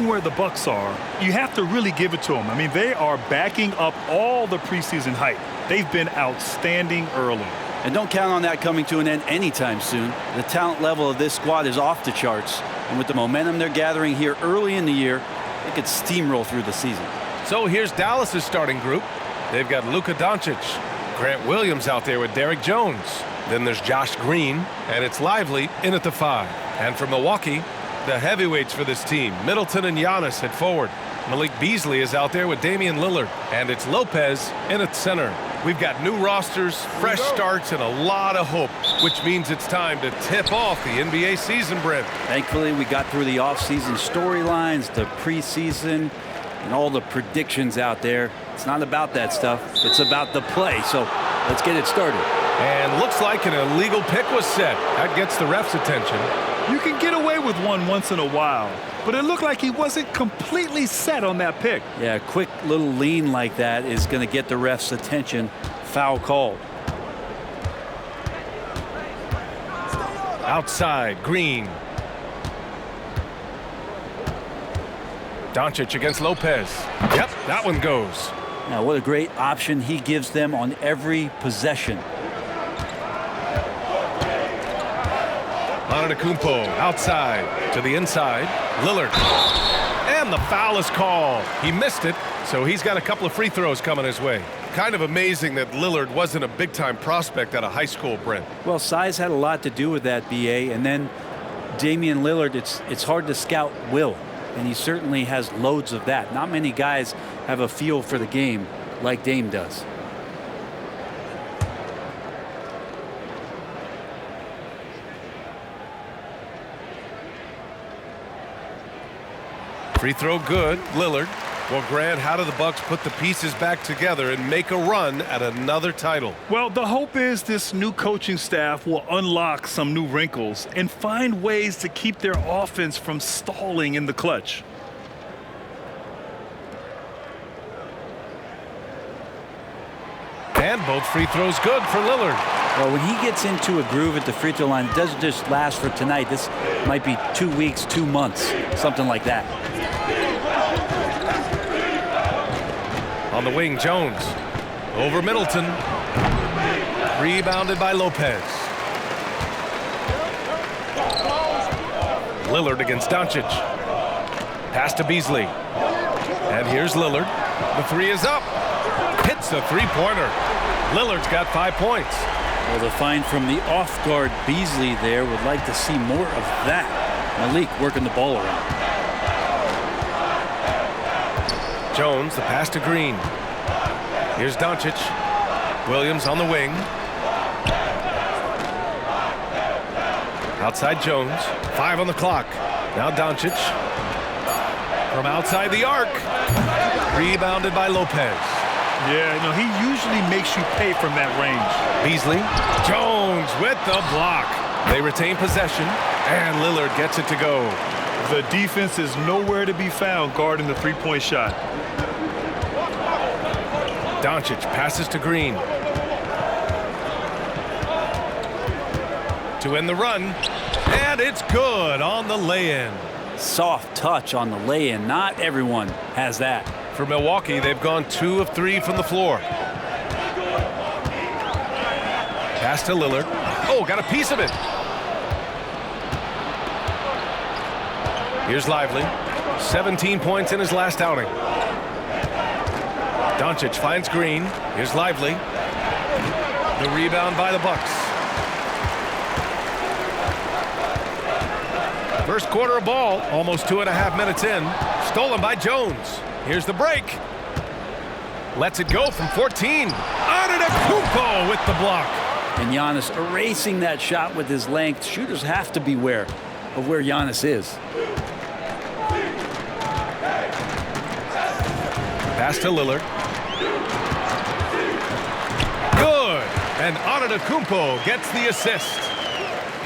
watching where the Bucks are, you have to really give it to them. I mean, they are backing up all the preseason hype. They've been outstanding early. And don't count on that coming to an end anytime soon. The talent level of this squad is off the charts. And with the momentum they're gathering here early in the year, they could steamroll through the season. So here's Dallas's starting group. They've got Luka Doncic, Grant Williams out there with Derrick Jones. Then there's Josh Green, and it's Lively in at the 5. And from Milwaukee, the heavyweights for this team, Middleton and Giannis at forward. Malik Beasley is out there with Damian Lillard, and it's Lopez in at center. We've got new rosters, fresh starts, and a lot of hope, which means it's time to tip off the NBA season, Brent. Thankfully, we got through the offseason storylines, the preseason, and all the predictions out there. It's not about that stuff. It's about the play. So let's get it started. And looks like an illegal pick was set. That gets the ref's attention. You can get away with one once in a while, but it looked like he wasn't completely set on that pick. Yeah, a quick little lean like that is going to get the ref's attention. Foul called. Outside, Green. Doncic against Lopez. Yep, that one goes. Now, what a great option he gives them on every possession. Antetokounmpo outside to the inside. Lillard. And the foul is called. He missed it, so he's got a couple of free throws coming his way. Kind of amazing that Lillard wasn't a big-time prospect out of high school, Brent. Well, size had a lot to do with that, BA. And then Damian Lillard, it's hard to scout will. And he certainly has loads of that. Not many guys have a feel for the game like Dame does. Free throw good, Lillard. Well, Grant, how do the Bucks put the pieces back together and make a run at another title? Well, the hope is this new coaching staff will unlock some new wrinkles and find ways to keep their offense from stalling in the clutch. And both free throws good for Lillard. Well, when he gets into a groove at the free throw line, it doesn't just last for tonight. This might be 2 weeks, 2 months, something like that. On the wing, Jones. Over Middleton. Rebounded by Lopez. Lillard against Doncic. Pass to Beasley. And here's Lillard. The three is up. Hits the three-pointer. Lillard's got 5 points. Well, the find from the off-guard Beasley there. Would like to see more of that. Malik working the ball around. Jones, the pass to Green. Here's Doncic. Williams on the wing. Outside Jones. 5 on the clock. Now Doncic. From outside the arc. Rebounded by Lopez. Yeah, you know, he usually makes you pay from that range. Beasley. Jones with the block. They retain possession, and Lillard gets it to go. The defense is nowhere to be found guarding the three-point shot. Doncic passes to Green. To end the run, and it's good on the lay-in. Soft touch on the lay-in. Not everyone has that. For Milwaukee, they've gone 2 of 3 from the floor. Pass to Lillard. Oh, got a piece of it. Here's Lively. 17 points in his last outing. Doncic finds Green. Here's Lively. The rebound by the Bucks. First quarter of ball, almost 2.5 minutes in. Stolen by Jones. Here's the break. Lets it go from 14. Antetokounmpo with the block. And Giannis erasing that shot with his length. Shooters have to beware of where Giannis is. Pass to Lillard. Good. And Antetokounmpo gets the assist.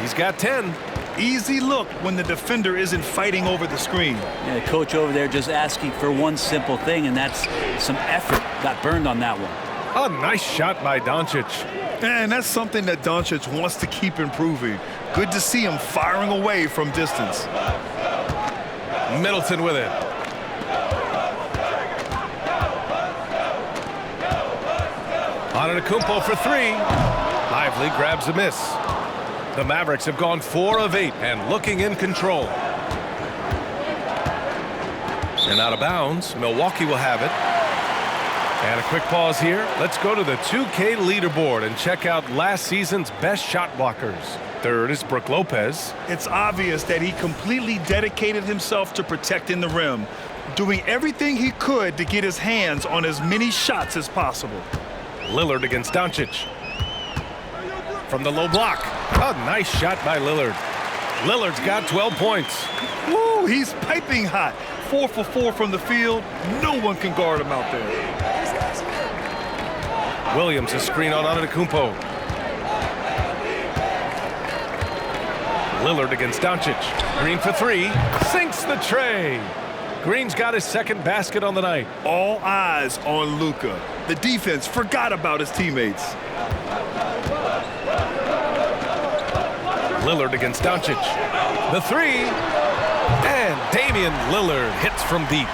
He's got 10. Easy look when the defender isn't fighting over the screen. Yeah, the coach over there just asking for one simple thing, and that's some effort. Got burned on that one. A nice shot by Doncic. And that's something that Doncic wants to keep improving. Good to see him firing away from distance. Middleton with it. Antetokounmpo for three. Lively grabs a miss. The Mavericks have gone 4 of 8 and looking in control. And out of bounds, Milwaukee will have it. And a quick pause here. Let's go to the 2K leaderboard and check out last season's best shot blockers. Third is Brook Lopez. It's obvious that he completely dedicated himself to protecting the rim, doing everything he could to get his hands on as many shots as possible. Lillard against Doncic. From the low block. A nice shot by Lillard. Lillard's got 12 points. Woo, he's piping hot. 4 for 4 from the field. No one can guard him out there. Williams a screen on Antetokounmpo. Lillard against Doncic. Green for three. Sinks the tray. Green's got his second basket on the night. All eyes on Luka. The defense forgot about his teammates. Lillard against Doncic. The three. And Damian Lillard hits from deep.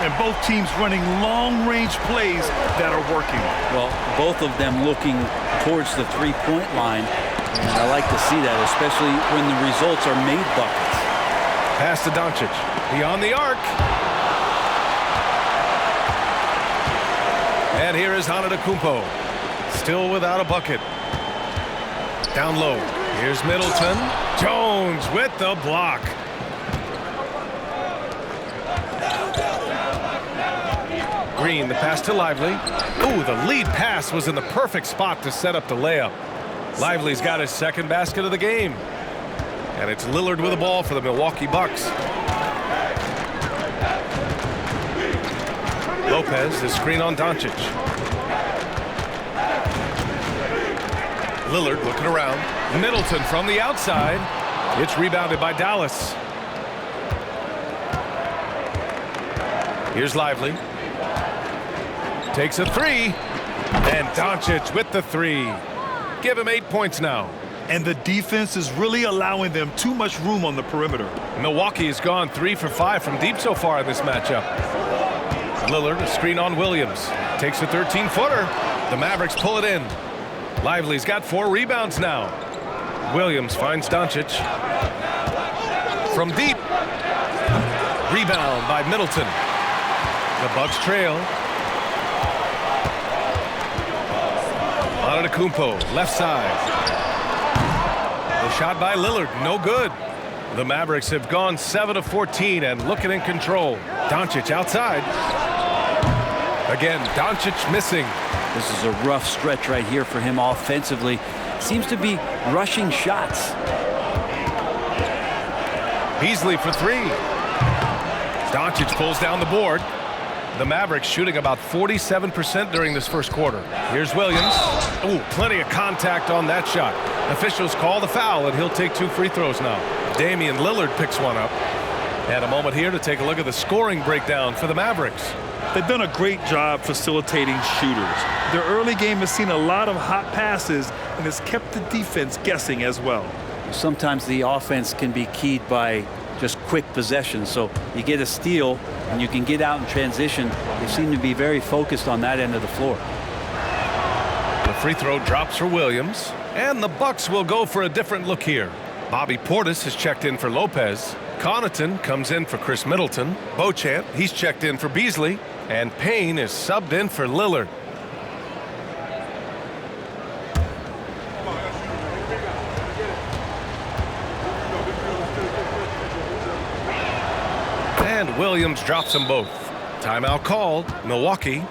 And both teams running long-range plays that are working. Well, both of them looking towards the three-point line. And I like to see that, especially when the results are made buckets. Pass to Doncic. Beyond the arc. And here is Antetokounmpo. Still without a bucket. Down low. Here's Middleton. Jones with the block. Green, the pass to Lively. Ooh, the lead pass was in the perfect spot to set up the layup. Lively's got his second basket of the game. And it's Lillard with the ball for the Milwaukee Bucks. Lopez, the screen on Doncic. Lillard looking around. Middleton from the outside. It's rebounded by Dallas. Here's Lively. Takes a three. And Doncic with the three. Give him 8 points now. And the defense is really allowing them too much room on the perimeter. Milwaukee has gone 3 for 5 from deep so far in this matchup. Lillard, a screen on Williams. Takes a 13-footer. The Mavericks pull it in. Lively's got 4 rebounds now. Williams finds Doncic. From deep. Rebound by Middleton. The Bucks trail. Antetokounmpo, left side. The shot by Lillard, no good. The Mavericks have gone 7 of 14 and looking in control. Doncic outside. Again, Doncic missing. This is a rough stretch right here for him offensively. Seems to be rushing shots. Beasley for three. Doncic pulls down the board. The Mavericks shooting about 47% during this first quarter. Here's Williams. Ooh, plenty of contact on that shot. Officials call the foul, and he'll take 2 free throws now. Damian Lillard picks one up. And a moment here to take a look at the scoring breakdown for the Mavericks. They've done a great job facilitating shooters. Their early game has seen a lot of hot passes and has kept the defense guessing as well. Sometimes the offense can be keyed by just quick possessions. So you get a steal and you can get out in transition. They seem to be very focused on that end of the floor. The free throw drops for Williams. And the Bucks will go for a different look here. Bobby Portis has checked in for Lopez. Connaughton comes in for Chris Middleton. Beauchamp, he's checked in for Beasley. And Payne is subbed in for Lillard. And Williams drops them both. Timeout called. Milwaukee.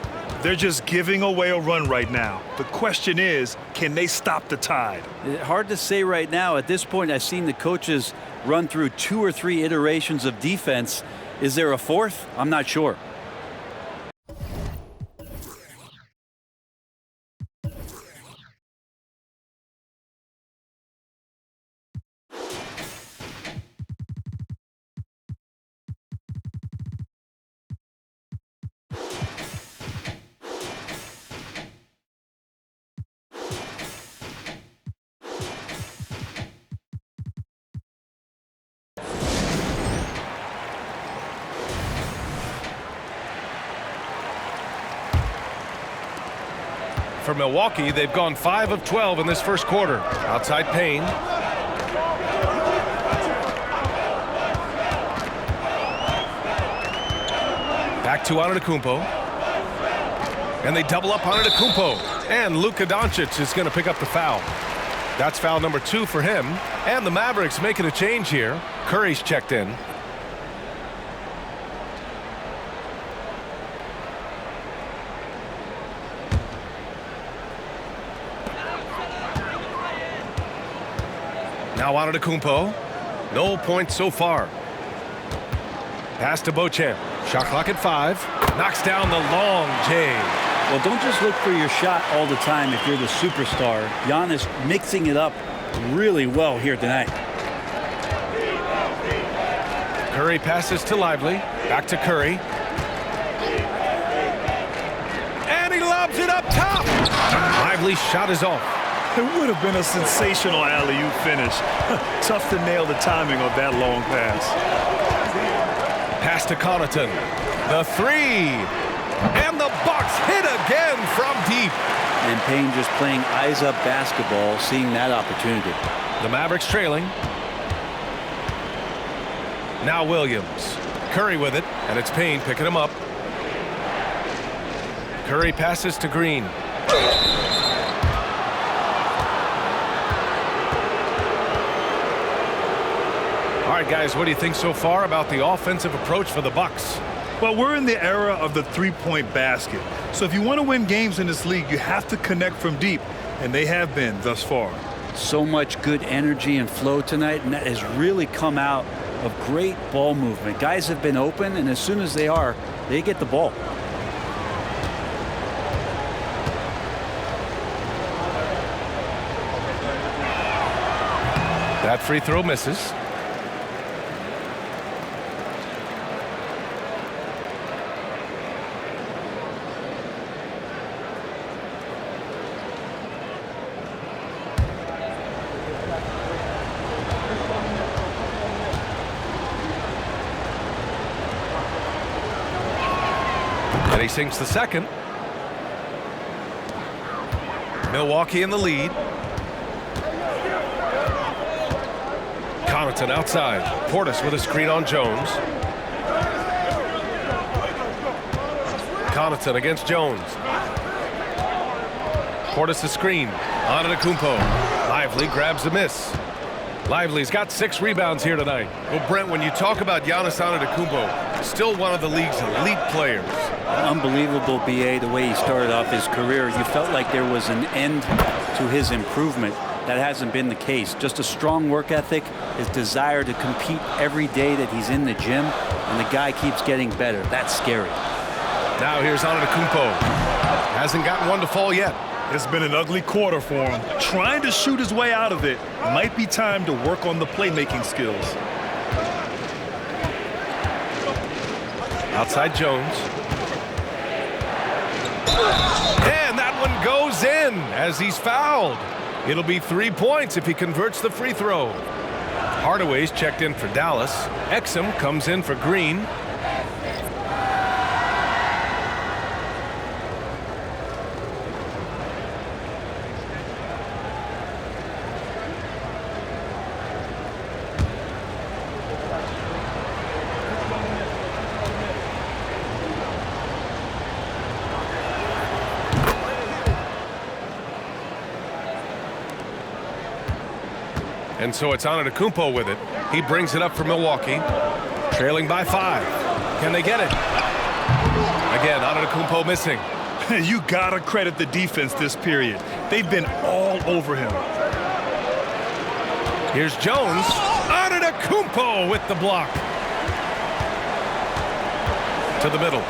They're just giving away a run right now. The question is, can they stop the tide? Hard to say right now. At this point, I've seen the coaches run through 2 or 3 iterations of defense. Is there a fourth? I'm not sure. for Milwaukee. They've gone 5 of 12 in this first quarter. Outside Payne. Back to Antetokounmpo. And they double up Antetokounmpo. And Luka Doncic is going to pick up the foul. That's foul number 2 for him. And the Mavericks making a change here. Curry's checked in. Now Antetokounmpo. No points so far. Pass to Beauchamp. Shot clock at 5. Knocks down the long J. Well, don't just look for your shot all the time if you're the superstar. Giannis mixing it up really well here tonight. Curry passes to Lively. Back to Curry. And he lobs it up top. Lively's shot is off. It would have been a sensational alley-oop finish. Tough to nail the timing of that long pass. Pass to Connaughton. The 3. And the Bucks hit again from deep. And Payne just playing eyes-up basketball, seeing that opportunity. The Mavericks trailing. Now Williams. Curry with it, and it's Payne picking him up. Curry passes to Green. All right, guys, what do you think so far about the offensive approach for the Bucks? Well, we're in the era of the three-point basket. So if you want to win games in this league, you have to connect from deep, and they have been thus far. So much good energy and flow tonight, and that has really come out of great ball movement. Guys have been open, and as soon as they are, they get the ball. That free throw misses. And he sinks the second. Milwaukee in the lead. Connaughton outside. Portis with a screen on Jones. Connaughton against Jones. Portis a screen. Antetokounmpo. Lively grabs the miss. Lively's got 6 rebounds here tonight. Well, Brent, when you talk about Giannis Antetokounmpo, still one of the league's elite players. Unbelievable, BA, the way he started off his career. You felt like there was an end to his improvement. That hasn't been the case. Just a strong work ethic, his desire to compete every day that he's in the gym, and the guy keeps getting better. That's scary. Now here's Antetokounmpo. Hasn't gotten one to fall yet. It's been an ugly quarter for him. Trying to shoot his way out of it. Might be time to work on the playmaking skills. Outside Jones. And that one goes in as he's fouled. It'll be 3 points if he converts the free throw. Hardaway's checked in for Dallas. Exum comes in for Green. And so it's Antetokounmpo with it. He brings it up for Milwaukee. Trailing by 5. Can they get it? Again, Antetokounmpo missing. You gotta credit the defense this period. They've been all over him. Here's Jones. Antetokounmpo with the block. To the middle.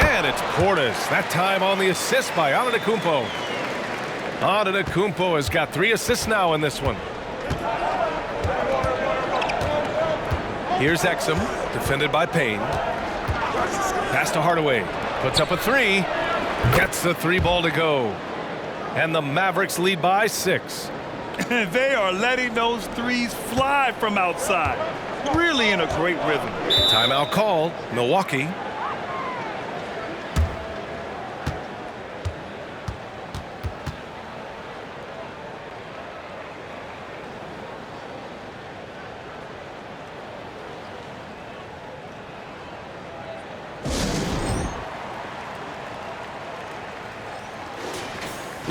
And it's Portis. That time on the assist by Antetokounmpo. Antetokounmpo has got 3 assists now in this one. Here's Exum, defended by Payne. Pass to Hardaway. Puts up a 3. Gets the 3 ball to go. And the Mavericks lead by 6. They are letting those threes fly from outside. Really in a great rhythm. Timeout called. Milwaukee.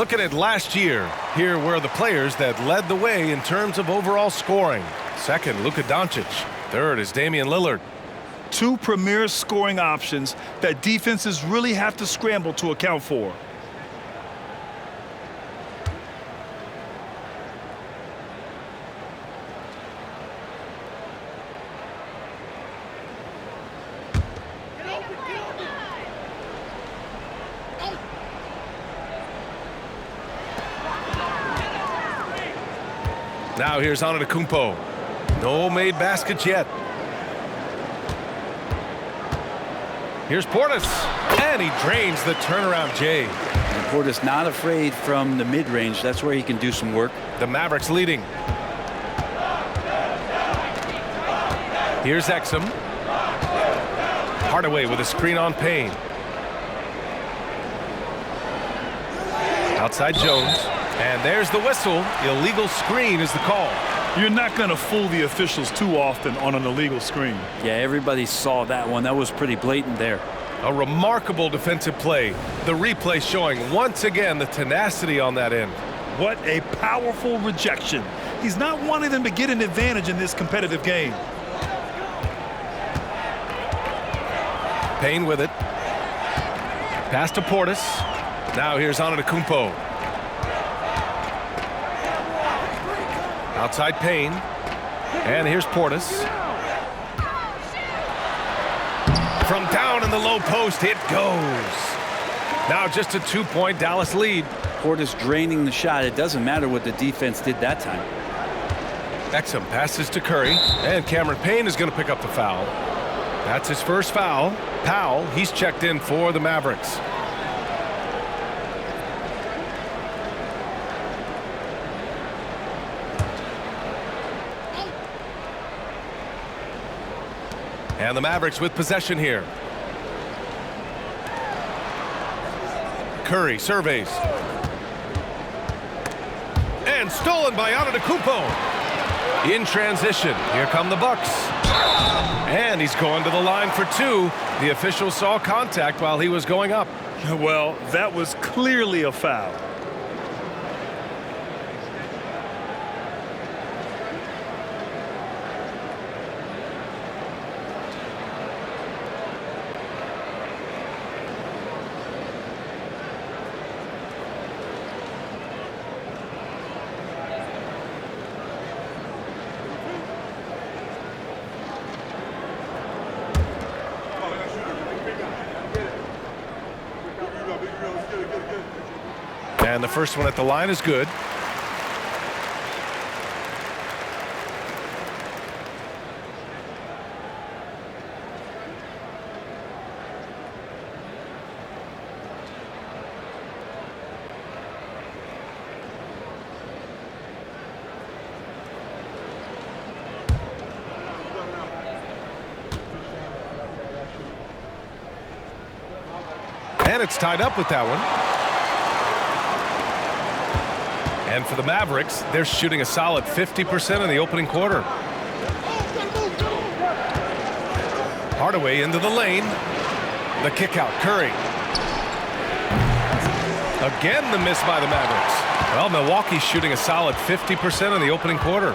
Looking at last year, here were the players that led the way in terms of overall scoring. Second, Luka Doncic. Third is Damian Lillard. Two premier scoring options that defenses really have to scramble to account for. Now here's Antetokounmpo. No made baskets yet. Here's Portis, and he drains the turnaround J. And Portis not afraid from the mid-range. That's where he can do some work. The Mavericks leading. Here's Exum. Hardaway with a screen on Payne. Outside Jones. And there's the whistle. Illegal screen is the call. You're not going to fool the officials too often on an illegal screen. Yeah, everybody saw that one. That was pretty blatant there. A remarkable defensive play. The replay showing once again the tenacity on that end. What a powerful rejection. He's not wanting them to get an advantage in this competitive game. Payne with it. Pass to Portis. Now here's Antetokounmpo. Outside Payne. And here's Portis. From down in the low post, it goes. Now just a 2-point Dallas lead. Portis draining the shot. It doesn't matter what the defense did that time. Exum passes to Curry. And Cameron Payne is going to pick up the foul. That's his first foul. Powell, he's checked in for the Mavericks. And the Mavericks with possession here. Curry surveys. And stolen by Antetokounmpo. In transition, here come the Bucks. And he's going to the line for two. The official saw contact while he was going up. Well, that was clearly a foul. And the first one at the line is good. And it's tied up with that one. And for the Mavericks, they're shooting a solid 50% in the opening quarter. Hardaway into the lane. The kick out, Curry. Again, the miss by the Mavericks. Well, Milwaukee's shooting a solid 50% in the opening quarter.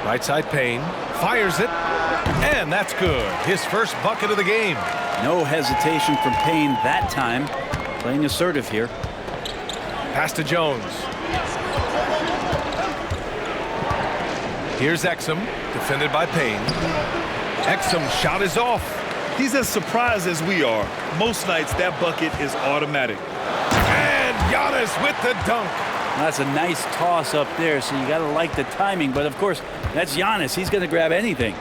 Right side Payne. Fires it. And that's good. His first bucket of the game. No hesitation from Payne that time. Playing assertive here. Pass to Jones. Here's Exum, defended by Payne. Exum shot is off. He's as surprised as we are. Most nights that bucket is automatic. And Giannis with the dunk. That's a nice toss up there, so you got to like the timing. But of course, that's Giannis. He's going to grab anything.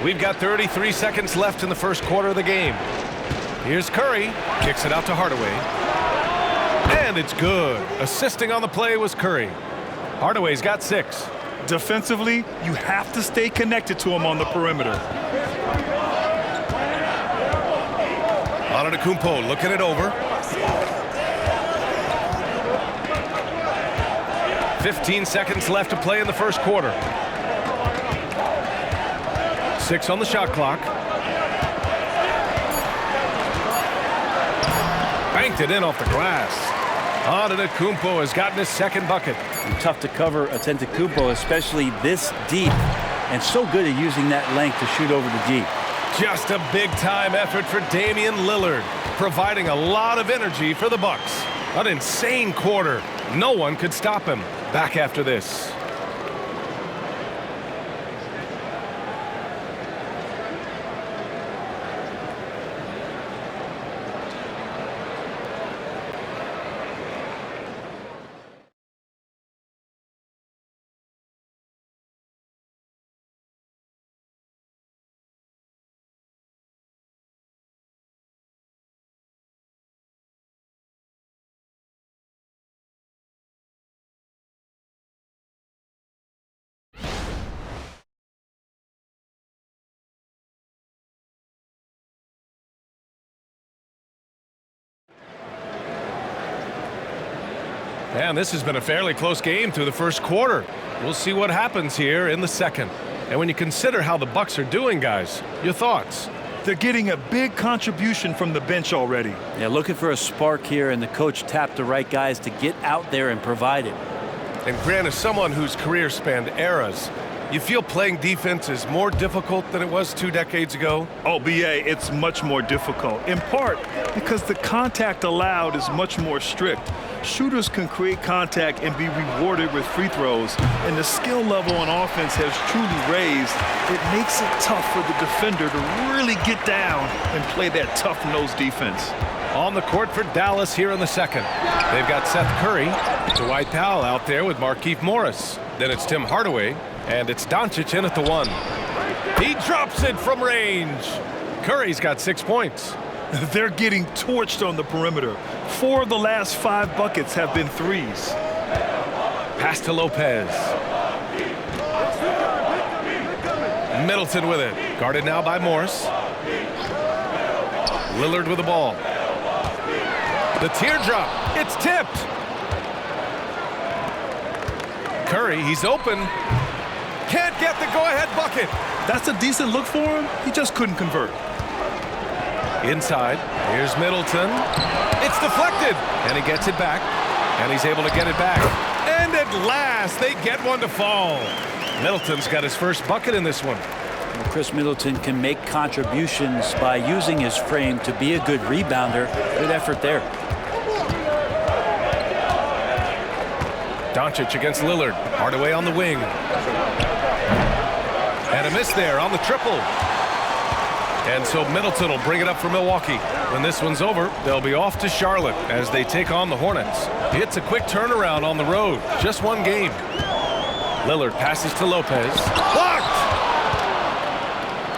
We've got 33 seconds left in the first quarter of the game. Here's Curry, kicks it out to Hardaway. And it's good. Assisting on the play was Curry. Hardaway's got 6. Defensively, you have to stay connected to him on the perimeter. Antetokounmpo looking it over. 15 seconds left to play in the first quarter. 6 on the shot clock. banked it in off the glass. Antetokounmpo has gotten his second bucket. And tough to cover Antetokounmpo, especially this deep, and so good at using that length to shoot over the deep. Just a big-time effort for Damian Lillard, providing a lot of energy for the Bucks. An insane quarter. No one could stop him. Back after this. And this has been a fairly close game through the first quarter. We'll see what happens here in the second. And when you consider how the Bucks are doing, guys, your thoughts? They're getting a big contribution from the bench already. Yeah, looking for a spark here, and the coach tapped the right guys to get out there and provide it. And Grant, as someone whose career spanned eras, you feel playing defense is more difficult than it was 2 decades ago? Oh, BA, it's much more difficult, in part because the contact allowed is much more strict. Shooters can create contact and be rewarded with free throws, and the skill level on offense has truly raised. It makes it tough for the defender to really get down and play that tough-nosed defense. On the court for Dallas here in the second. They've got Seth Curry, Dwight Powell out there with Markieff Morris. Then it's Tim Hardaway, and it's Doncic in at the 1. He drops it from range. Curry's got 6 points. They're getting torched on the perimeter. 4 of the last 5 buckets have been threes. Pass to Lopez. Middleton with it. Guarded now by Morris. Lillard with the ball. The teardrop. It's tipped. Curry, he's open. Can't get the go-ahead bucket. That's a decent look for him. He just couldn't convert. Inside, here's Middleton. It's deflected, and he gets it back, and he's able to get it back. And at last, they get one to fall. Middleton's got his first bucket in this one. Well, Chris Middleton can make contributions by using his frame to be a good rebounder. Good effort there. Doncic against Lillard. Hardaway on the wing. And a miss there on the triple. And so Middleton will bring it up for Milwaukee. When this one's over, they'll be off to Charlotte as they take on the Hornets. It's a quick turnaround on the road. Just one game. Lillard passes to Lopez. Blocked!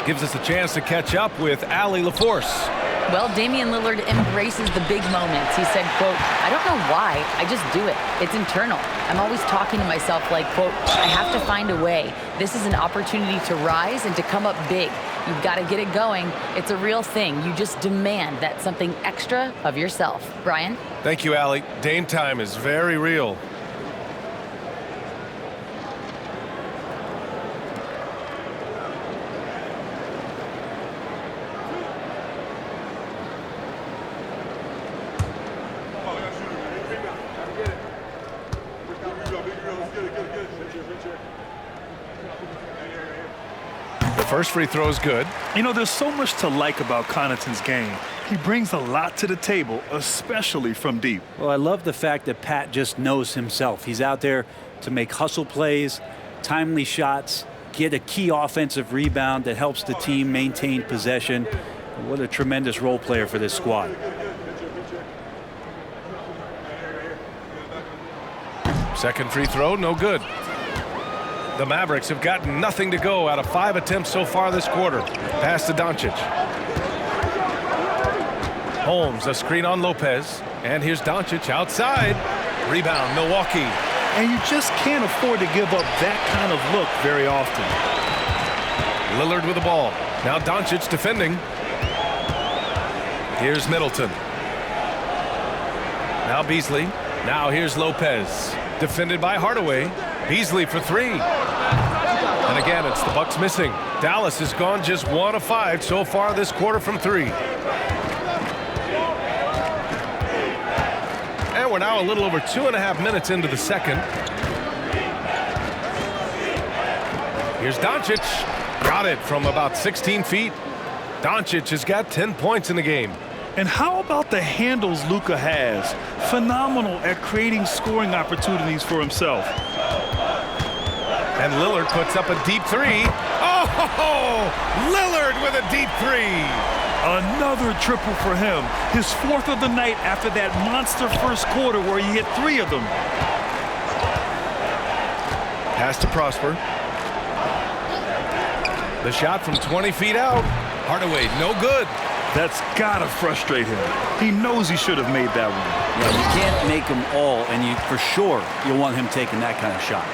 Gives us a chance to catch up with Allie LaForce. Well, Damian Lillard embraces the big moments. He said, quote, "I don't know why, I just do it. It's internal. I'm always talking to myself like, quote, I have to find a way. This is an opportunity to rise and to come up big. You've got to get it going. It's a real thing. You just demand that something extra of yourself." Brian? Thank you, Allie. Dame time is very real. First free throw is good. You know, there's so much to like about Connaughton's game. He brings a lot to the table, especially from deep. Well, I love the fact that Pat just knows himself. He's out there to make hustle plays, timely shots, get a key offensive rebound that helps the team maintain possession. What a tremendous role player for this squad. Second free throw, no good. The Mavericks have gotten nothing to go out of 5 attempts so far this quarter. Pass to Doncic. Holmes, a screen on Lopez. And here's Doncic outside. Rebound, Milwaukee. And you just can't afford to give up that kind of look very often. Lillard with the ball. Now Doncic defending. Here's Middleton. Now Beasley. Now here's Lopez. Defended by Hardaway. Beasley for 3. And again, it's the Bucks missing. Dallas has gone just 1 of 5 so far this quarter from 3. And we're now a little over 2.5 minutes into the second. Here's Doncic. Got it from about 16 feet. Doncic has got 10 points in the game. And how about the handles Luka has? Phenomenal at creating scoring opportunities for himself. And Lillard puts up a deep three. Oh, Lillard with a deep three. Another triple for him. His 4th of the night after that monster first quarter where he hit 3 of them. Pass to Prosper. The shot from 20 feet out. Hardaway, no good. That's gotta frustrate him. He knows he should have made that one. Yeah, you can't make them all, and for sure you'll want him taking that kind of shot.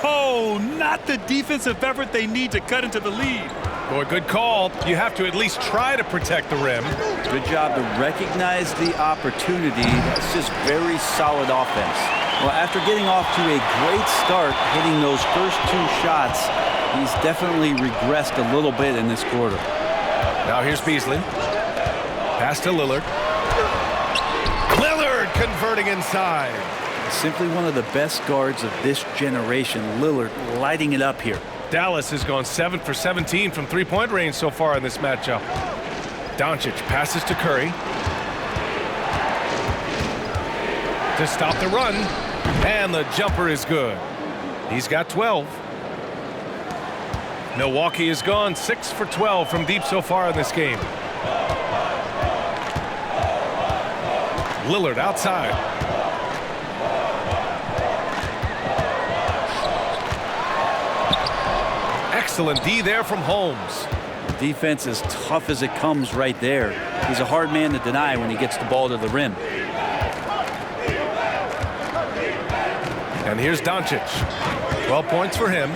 Oh, not the defensive effort they need to cut into the lead. Boy, good call. You have to at least try to protect the rim. Good job to recognize the opportunity. That's just very solid offense. Well, after getting off to a great start, hitting those first 2 shots, he's definitely regressed a little bit in this quarter. Now here's Beasley. Pass to Lillard. Lillard converting inside. Simply one of the best guards of this generation. Lillard lighting it up here. Dallas has gone 7 for 17 from three-point range so far in this matchup. Doncic passes to Curry. To stop the run. And the jumper is good. He's got 12. Milwaukee has gone 6 for 12 from deep so far in this game. Lillard outside. Excellent D there from Holmes. Defense as tough as it comes right there. He's a hard man to deny when he gets the ball to the rim. And here's Doncic. 12 points for him.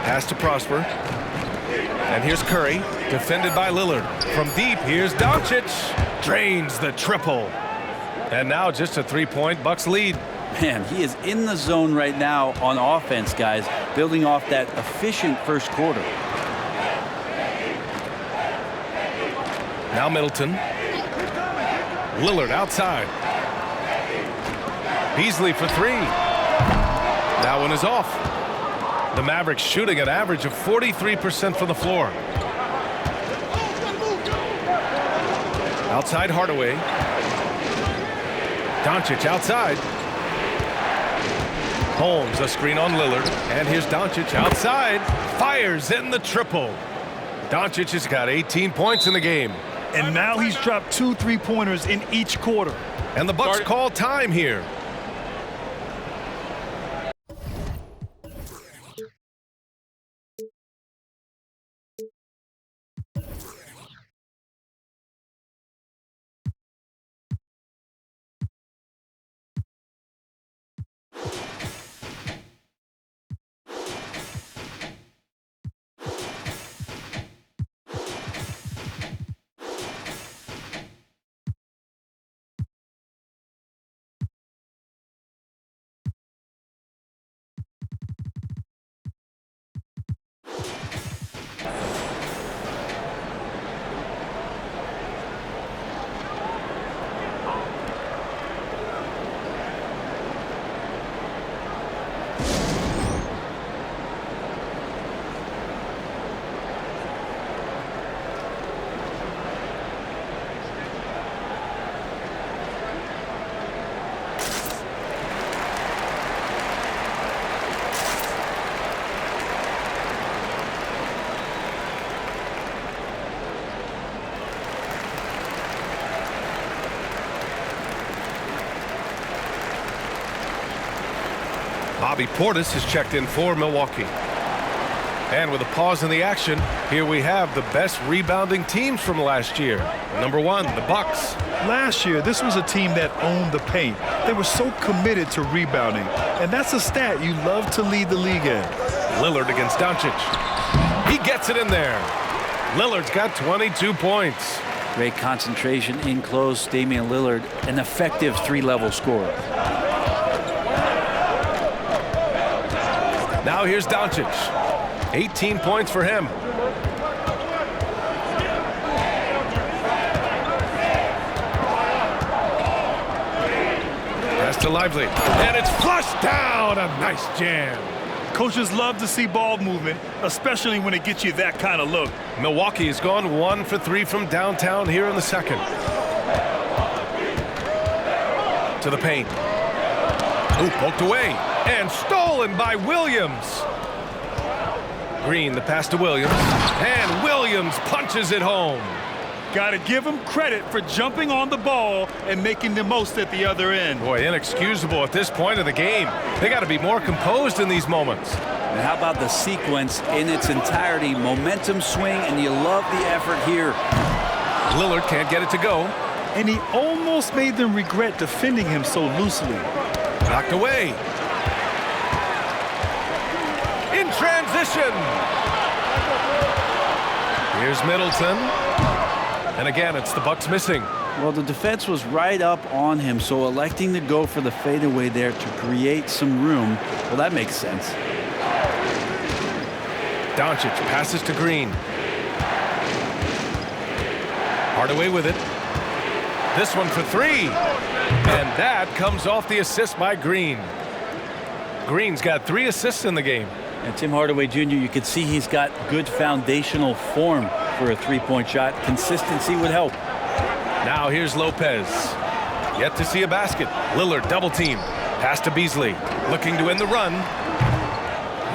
Pass to Prosper. And here's Curry, defended by Lillard. From deep, here's Doncic. Drains the triple. And now just a 3-point Bucks lead. Man, he is in the zone right now on offense, guys, building off that efficient first quarter. Now Middleton. Lillard outside. Beasley for 3. That one is off. The Mavericks shooting an average of 43% from the floor. Outside Hardaway. Doncic outside. Holmes, a screen on Lillard. And here's Doncic outside. Fires in the triple. Doncic has got 18 points in the game. And now he's dropped 2 3-pointers in each quarter. And the Bucks call time here. Bobby Portis has checked in for Milwaukee. And with a pause in the action, here we have the best rebounding teams from last year. Number 1, the Bucks. Last year, this was a team that owned the paint. They were so committed to rebounding. And that's a stat you love to lead the league in. Lillard against Doncic. He gets it in there. Lillard's got 22 points. Great concentration in close. Damian Lillard, an effective 3-level scorer. Now here's Doncic. 18 points for him. to Lively, and it's flushed down. A nice jam. Coaches love to see ball movement, especially when it gets you that kind of look. Milwaukee has gone 1 for 3 from downtown here in the second. To the paint. Ooh, poked away and stolen by Williams. Green, the pass to Williams, and Williams punches it home. Got to give him credit for jumping on the ball and making the most at the other end. Boy, inexcusable at this point of the game. They got to be more composed in these moments. And how about the sequence in its entirety? Momentum swing, and you love the effort here. Lillard can't get it to go. And he almost made them regret defending him so loosely. Knocked away. In transition. Here's Middleton. And again, it's the Bucks missing. Well, the defense was right up on him, so electing to go for the fadeaway there to create some room, well, that makes sense. Doncic passes to Green. Hardaway with it. This one for 3. And that comes off the assist by Green. Green's got 3 assists in the game. And Tim Hardaway Jr., you can see he's got good foundational form for a three-point shot. Consistency would help. Now here's Lopez. Yet to see a basket. Lillard double team. Pass to Beasley. Looking to end the run.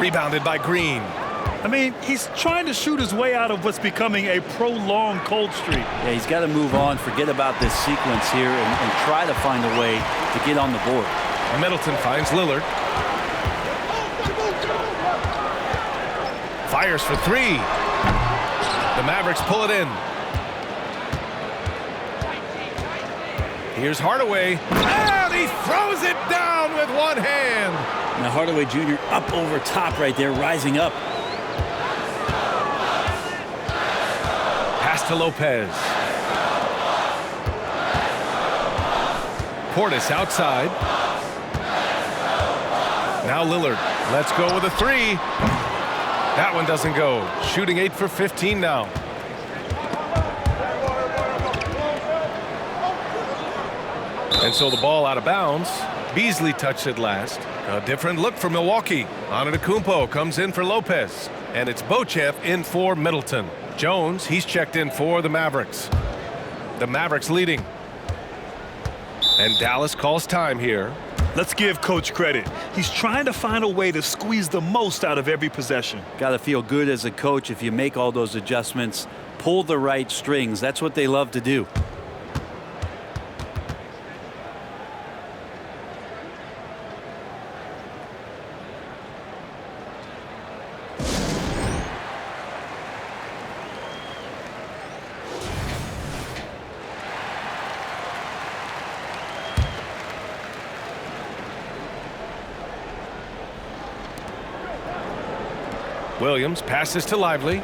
Rebounded by Green. I mean, he's trying to shoot his way out of what's becoming a prolonged cold streak. Yeah, he's got to move on, forget about this sequence here, and try to find a way to get on the board. Middleton finds Lillard. Fires for 3. The Mavericks pull it in. Here's Hardaway. And he throws it down with one hand. Now Hardaway Jr. up over top right there, rising up. Pass to Lopez. Portis outside. Now Lillard. Let's go with a 3. That one doesn't go. Shooting 8 for 15 now. And so the ball out of bounds. Beasley touched it last. A different look for Milwaukee. Antetokounmpo comes in for Lopez. And it's Beauchamp in for Middleton. Jones, he's checked in for the Mavericks. The Mavericks leading. And Dallas calls time here. Let's give Coach credit. He's trying to find a way to squeeze the most out of every possession. Got to feel good as a coach if you make all those adjustments, pull the right strings. That's what they love to do. Williams passes to Lively.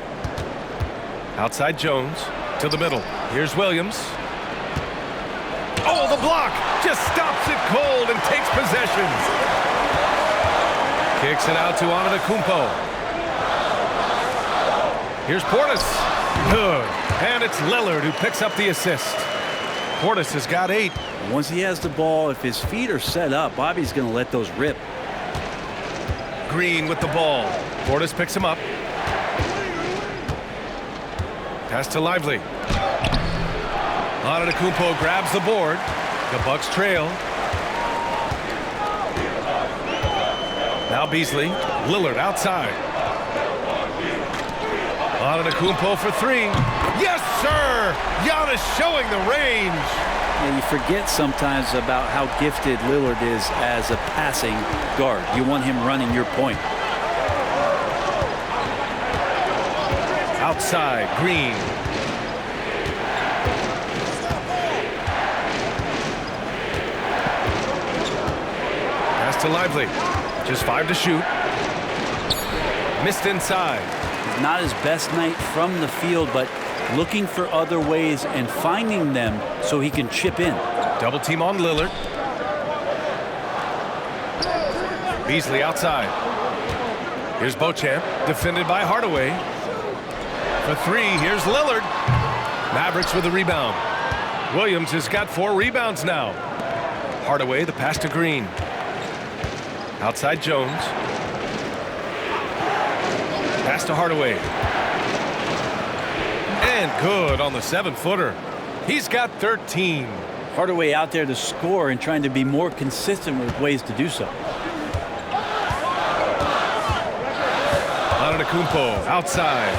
Outside Jones to the middle. Here's Williams. Oh, the block just stops it cold and takes possession. Kicks it out to Antetokounmpo. Here's Portis. Good. And it's Lillard who picks up the assist. Portis has got 8. Once he has the ball, if his feet are set up, Bobby's going to let those rip. Green with the ball. Portis picks him up. Pass to Lively. Antetokounmpo grabs the board. The Bucks trail. Now Beasley. Lillard outside. Antetokounmpo for 3. Yes, sir! Giannis showing the range. And you forget sometimes about how gifted Lillard is as a passing guard. You want him running your point. Outside, Green. Pass to Lively. Just 5 to shoot. Missed inside. Not his best night from the field, but looking for other ways and finding them so he can chip in. Double team on Lillard. Beasley outside. Here's Beauchamp, defended by Hardaway. For 3, here's Lillard. Mavericks with the rebound. Williams has got 4 rebounds now. Hardaway, the pass to Green. Outside Jones. Pass to Hardaway. And good on the 7-footer. He's got 13. Hardaway out there to score and trying to be more consistent with ways to do so. Antetokounmpo outside.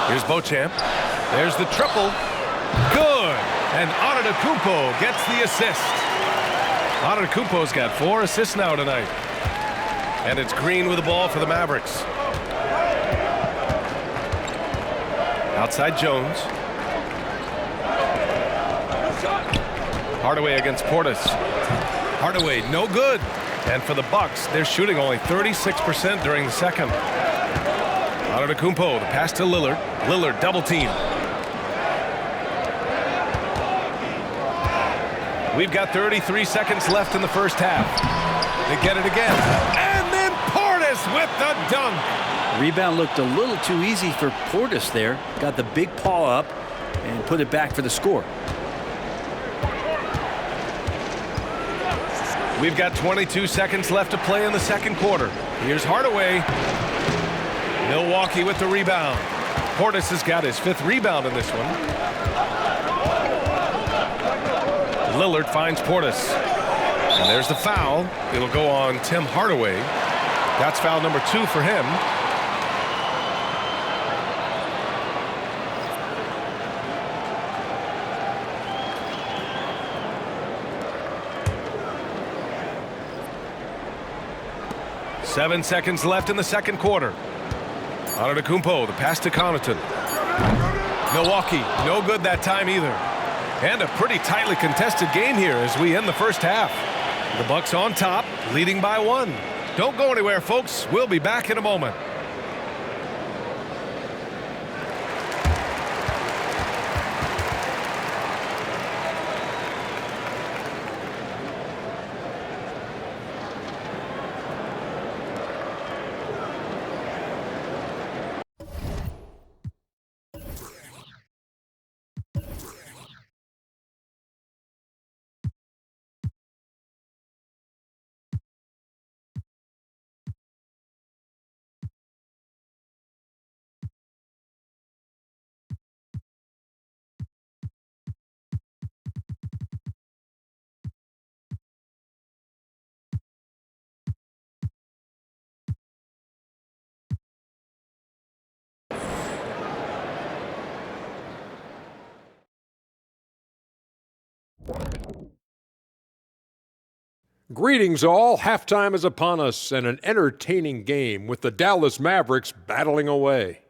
Here's Beauchamp. There's the triple. Good. And Antetokounmpo gets the assist. Antetokounmpo's got 4 assists now tonight. And it's Green with the ball for the Mavericks. Outside Jones. Hardaway against Portis. Hardaway, no good. And for the Bucks, they're shooting only 36% during the second. Antetokounmpo, the pass to Lillard. Lillard double team. We've got 33 seconds left in the first half. They get it again. And then Portis with the dunk. Rebound looked a little too easy for Portis there. Got the big paw up and put it back for the score. We've got 22 seconds left to play in the second quarter. Here's Hardaway. Milwaukee with the rebound. Portis has got his 5th rebound in this one. Lillard finds Portis. And there's the foul. It'll go on Tim Hardaway. That's foul number 2 for him. Seven seconds left in the second quarter. Antetokounmpo, the pass to Connaughton. Milwaukee, no good that time either. And a pretty tightly contested game here as we end the first half. The Bucks on top, leading by 1. Don't go anywhere, folks. We'll be back in a moment. Greetings all, halftime is upon us and an entertaining game with the Dallas Mavericks battling away.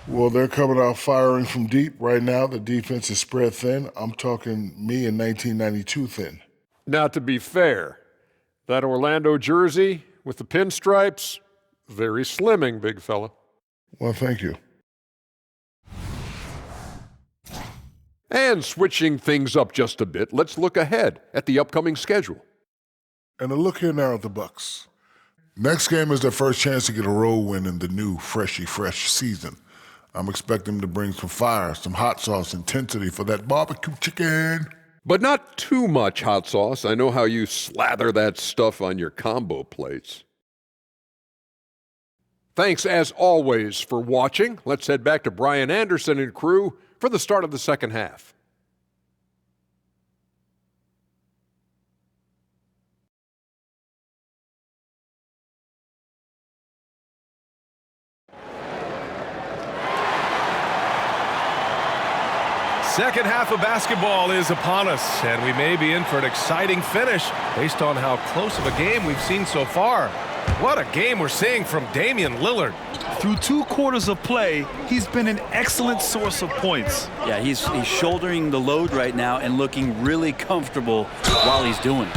Well, they're coming out firing from deep right now. The defense is spread thin. I'm talking me in 1992 thin. Now to be fair, that Orlando jersey with the pinstripes, very slimming, big fella. Well, thank you. And switching things up just a bit, let's look ahead at the upcoming schedule. And a look here now at the Bucks. Next game is their first chance to get a road win in the new fresh season. I'm expecting them to bring some fire, some hot sauce intensity for that barbecue chicken. But not too much hot sauce. I know how you slather that stuff on your combo plates. Thanks as always for watching. Let's head back to Brian Anderson and crew for the start of the second half. Second half of basketball is upon us, and we may be in for an exciting finish based on how close of a game we've seen so far. What a game we're seeing from Damian Lillard. Through 2 quarters of play, he's been an excellent source of points. Yeah, he's shouldering the load right now and looking really comfortable while he's doing it.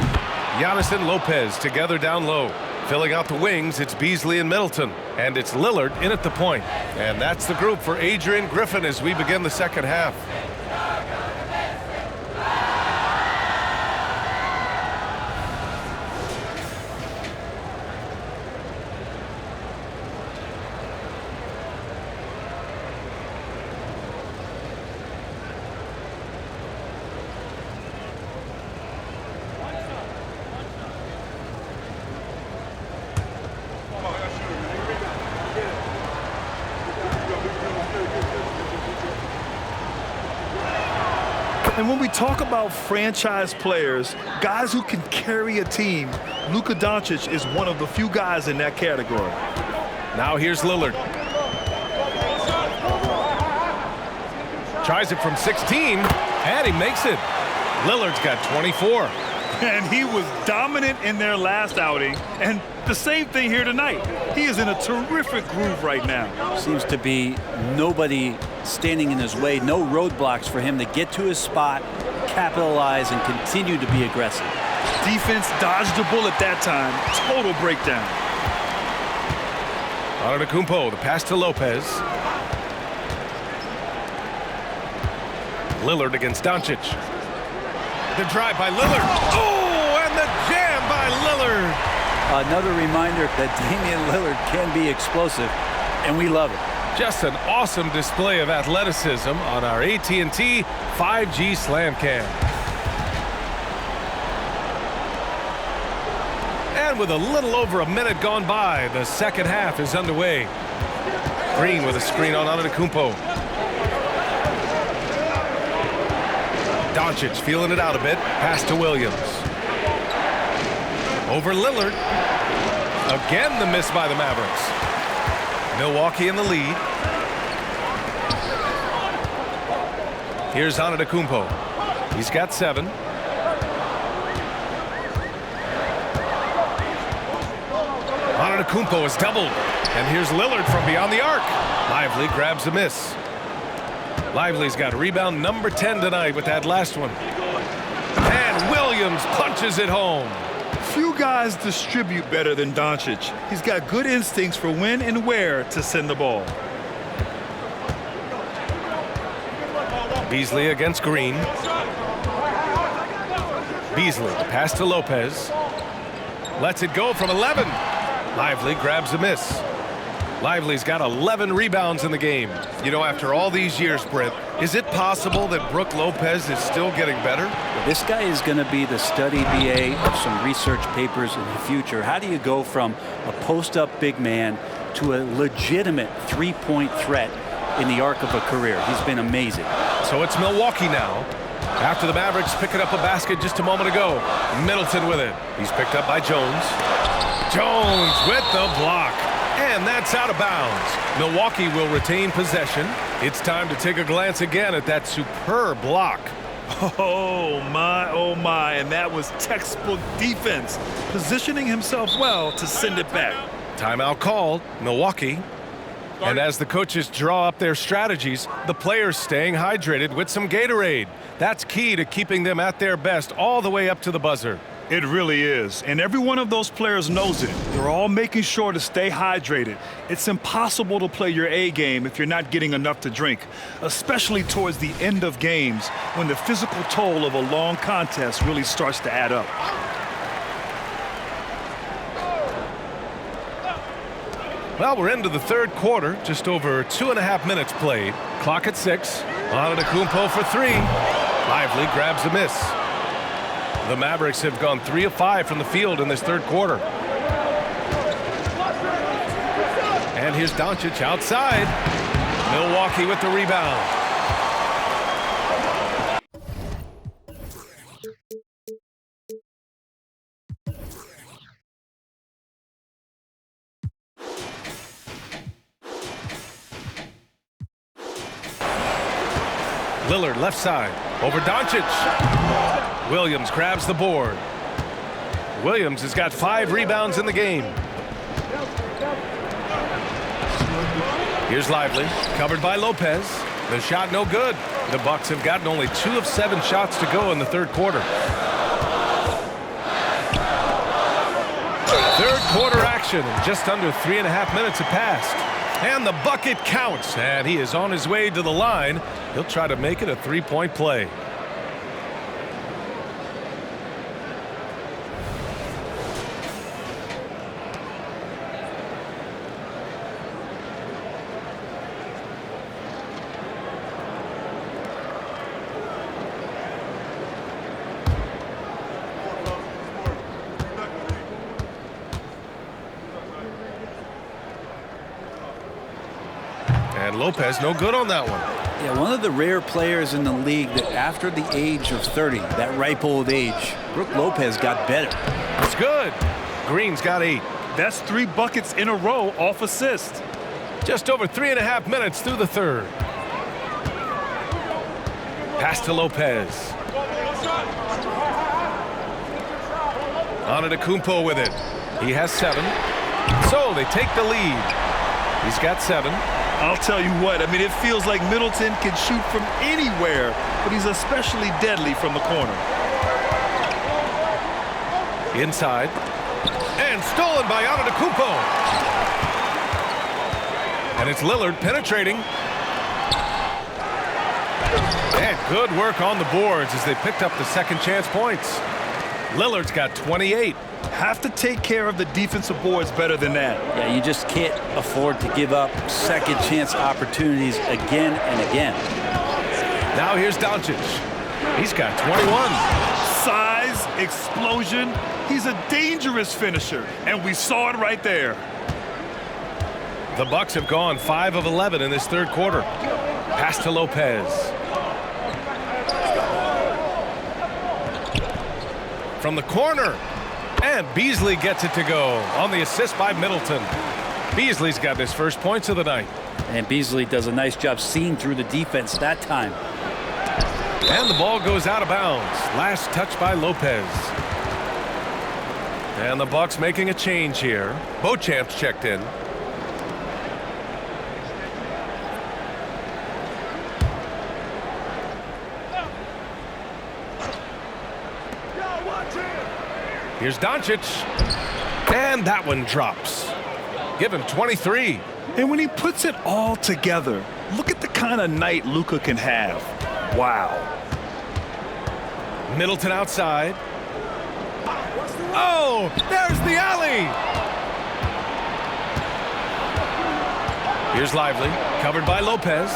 Giannis and Lopez together down low. Filling out the wings, it's Beasley and Middleton. And it's Lillard in at the point. And that's the group for Adrian Griffin as we begin the second half. And when we talk about franchise players, guys who can carry a team, Luka Doncic is one of the few guys in that category. Now here's Lillard. Tries it from 16, and he makes it. Lillard's got 24. And he was dominant in their last outing, and the same thing here tonight. He is in a terrific groove right now. Seems to be nobody standing in his way, no roadblocks for him to get to his spot, capitalize, and continue to be aggressive. Defense dodged a bullet that time. Total breakdown. Antetokounmpo, the pass to Lopez. Lillard against Doncic. The drive by Lillard. Oh, and the jam by Lillard. Another reminder that Damian Lillard can be explosive, and we love it. Just an awesome display of athleticism on our AT&T 5G Slam Cam. And with a little over a minute gone by, the second half is underway. Green with a screen on Antetokounmpo. Doncic feeling it out a bit. Pass to Williams. Over Lillard. Again, the miss by the Mavericks. Milwaukee in the lead. Here's Antetokounmpo. He's got 7. Antetokounmpo is doubled. And here's Lillard from beyond the arc. Lively grabs a miss. Lively's got rebound number 10 tonight with that last one. And Williams punches it home. Few guys distribute better than Doncic. He's got good instincts for when and where to send the ball. Beasley against Green. Beasley, the pass to Lopez. Lets it go from 11. Lively grabs a miss. Lively's got 11 rebounds in the game. You know, after all these years, Brent, is it possible that Brook Lopez is still getting better? This guy is going to be the study BA of some research papers in the future. How do you go from a post-up big man to a legitimate three-point threat in the arc of a career? He's been amazing. So it's Milwaukee now. After the Mavericks picking up a basket just a moment ago. Middleton with it. He's picked up by Jones. Jones with the block. And that's out of bounds. Milwaukee will retain possession. It's time to take a glance again at that superb block. Oh my, and that was textbook defense, positioning himself well to send it back. Timeout called, Milwaukee. And as the coaches draw up their strategies, the players staying hydrated with some Gatorade. That's key to keeping them at their best all the way up to the buzzer. It really is, and every one of those players knows it. They're all making sure to stay hydrated. It's impossible to play your A game if you're not getting enough to drink, especially towards the end of games when the physical toll of a long contest really starts to add up. Well, we're into the third quarter, just over 2.5 minutes played. Clock at 6. Antetokounmpo for 3. Lively grabs a miss. The Mavericks have gone 3 of 5 from the field in this third quarter. And here's Doncic outside. Milwaukee with the rebound. Lillard left side over Doncic. Williams grabs the board. Williams has got 5 rebounds in the game. Here's Lively, covered by Lopez. The shot no good. The Bucks have gotten only 2 of 7 shots to go in the third quarter. Third quarter action. Just under 3.5 minutes have passed. And the bucket counts. And he is on his way to the line. He'll try to make it a 3-point play. And Lopez no good on that one. Yeah, one of the rare players in the league that after the age of 30, that ripe old age, Brook Lopez got better. It's good. Green's got 8. That's 3 buckets in a row off assist. Just over 3.5 minutes through the third. Pass to Lopez. Antetokounmpo with it. He has 7. So they take the lead. He's got 7. I'll tell you what, I mean, it feels like Middleton can shoot from anywhere, but he's especially deadly from the corner. Inside. And stolen by Antetokounmpo. And it's Lillard penetrating. And good work on the boards as they picked up the second chance points. Lillard's got 28. Have to take care of the defensive boards better than that. Yeah, you just can't afford to give up second chance opportunities again and again. Now here's Doncic. He's got 21. Size, explosion. He's a dangerous finisher, and we saw it right there. The Bucks have gone 5 of 11 in this third quarter. Pass to Lopez. From the corner. And Beasley gets it to go on the assist by Middleton. Beasley's got his first points of the night. And Beasley does a nice job seeing through the defense that time. And the ball goes out of bounds. Last touch by Lopez. And the Bucks making a change here. Beauchamp's checked in. Here's Doncic. And that one drops. Give him 23. And when he puts it all together, look at the kind of night Luka can have. Wow. Middleton outside. Oh, there's the alley. Here's Lively, covered by Lopez.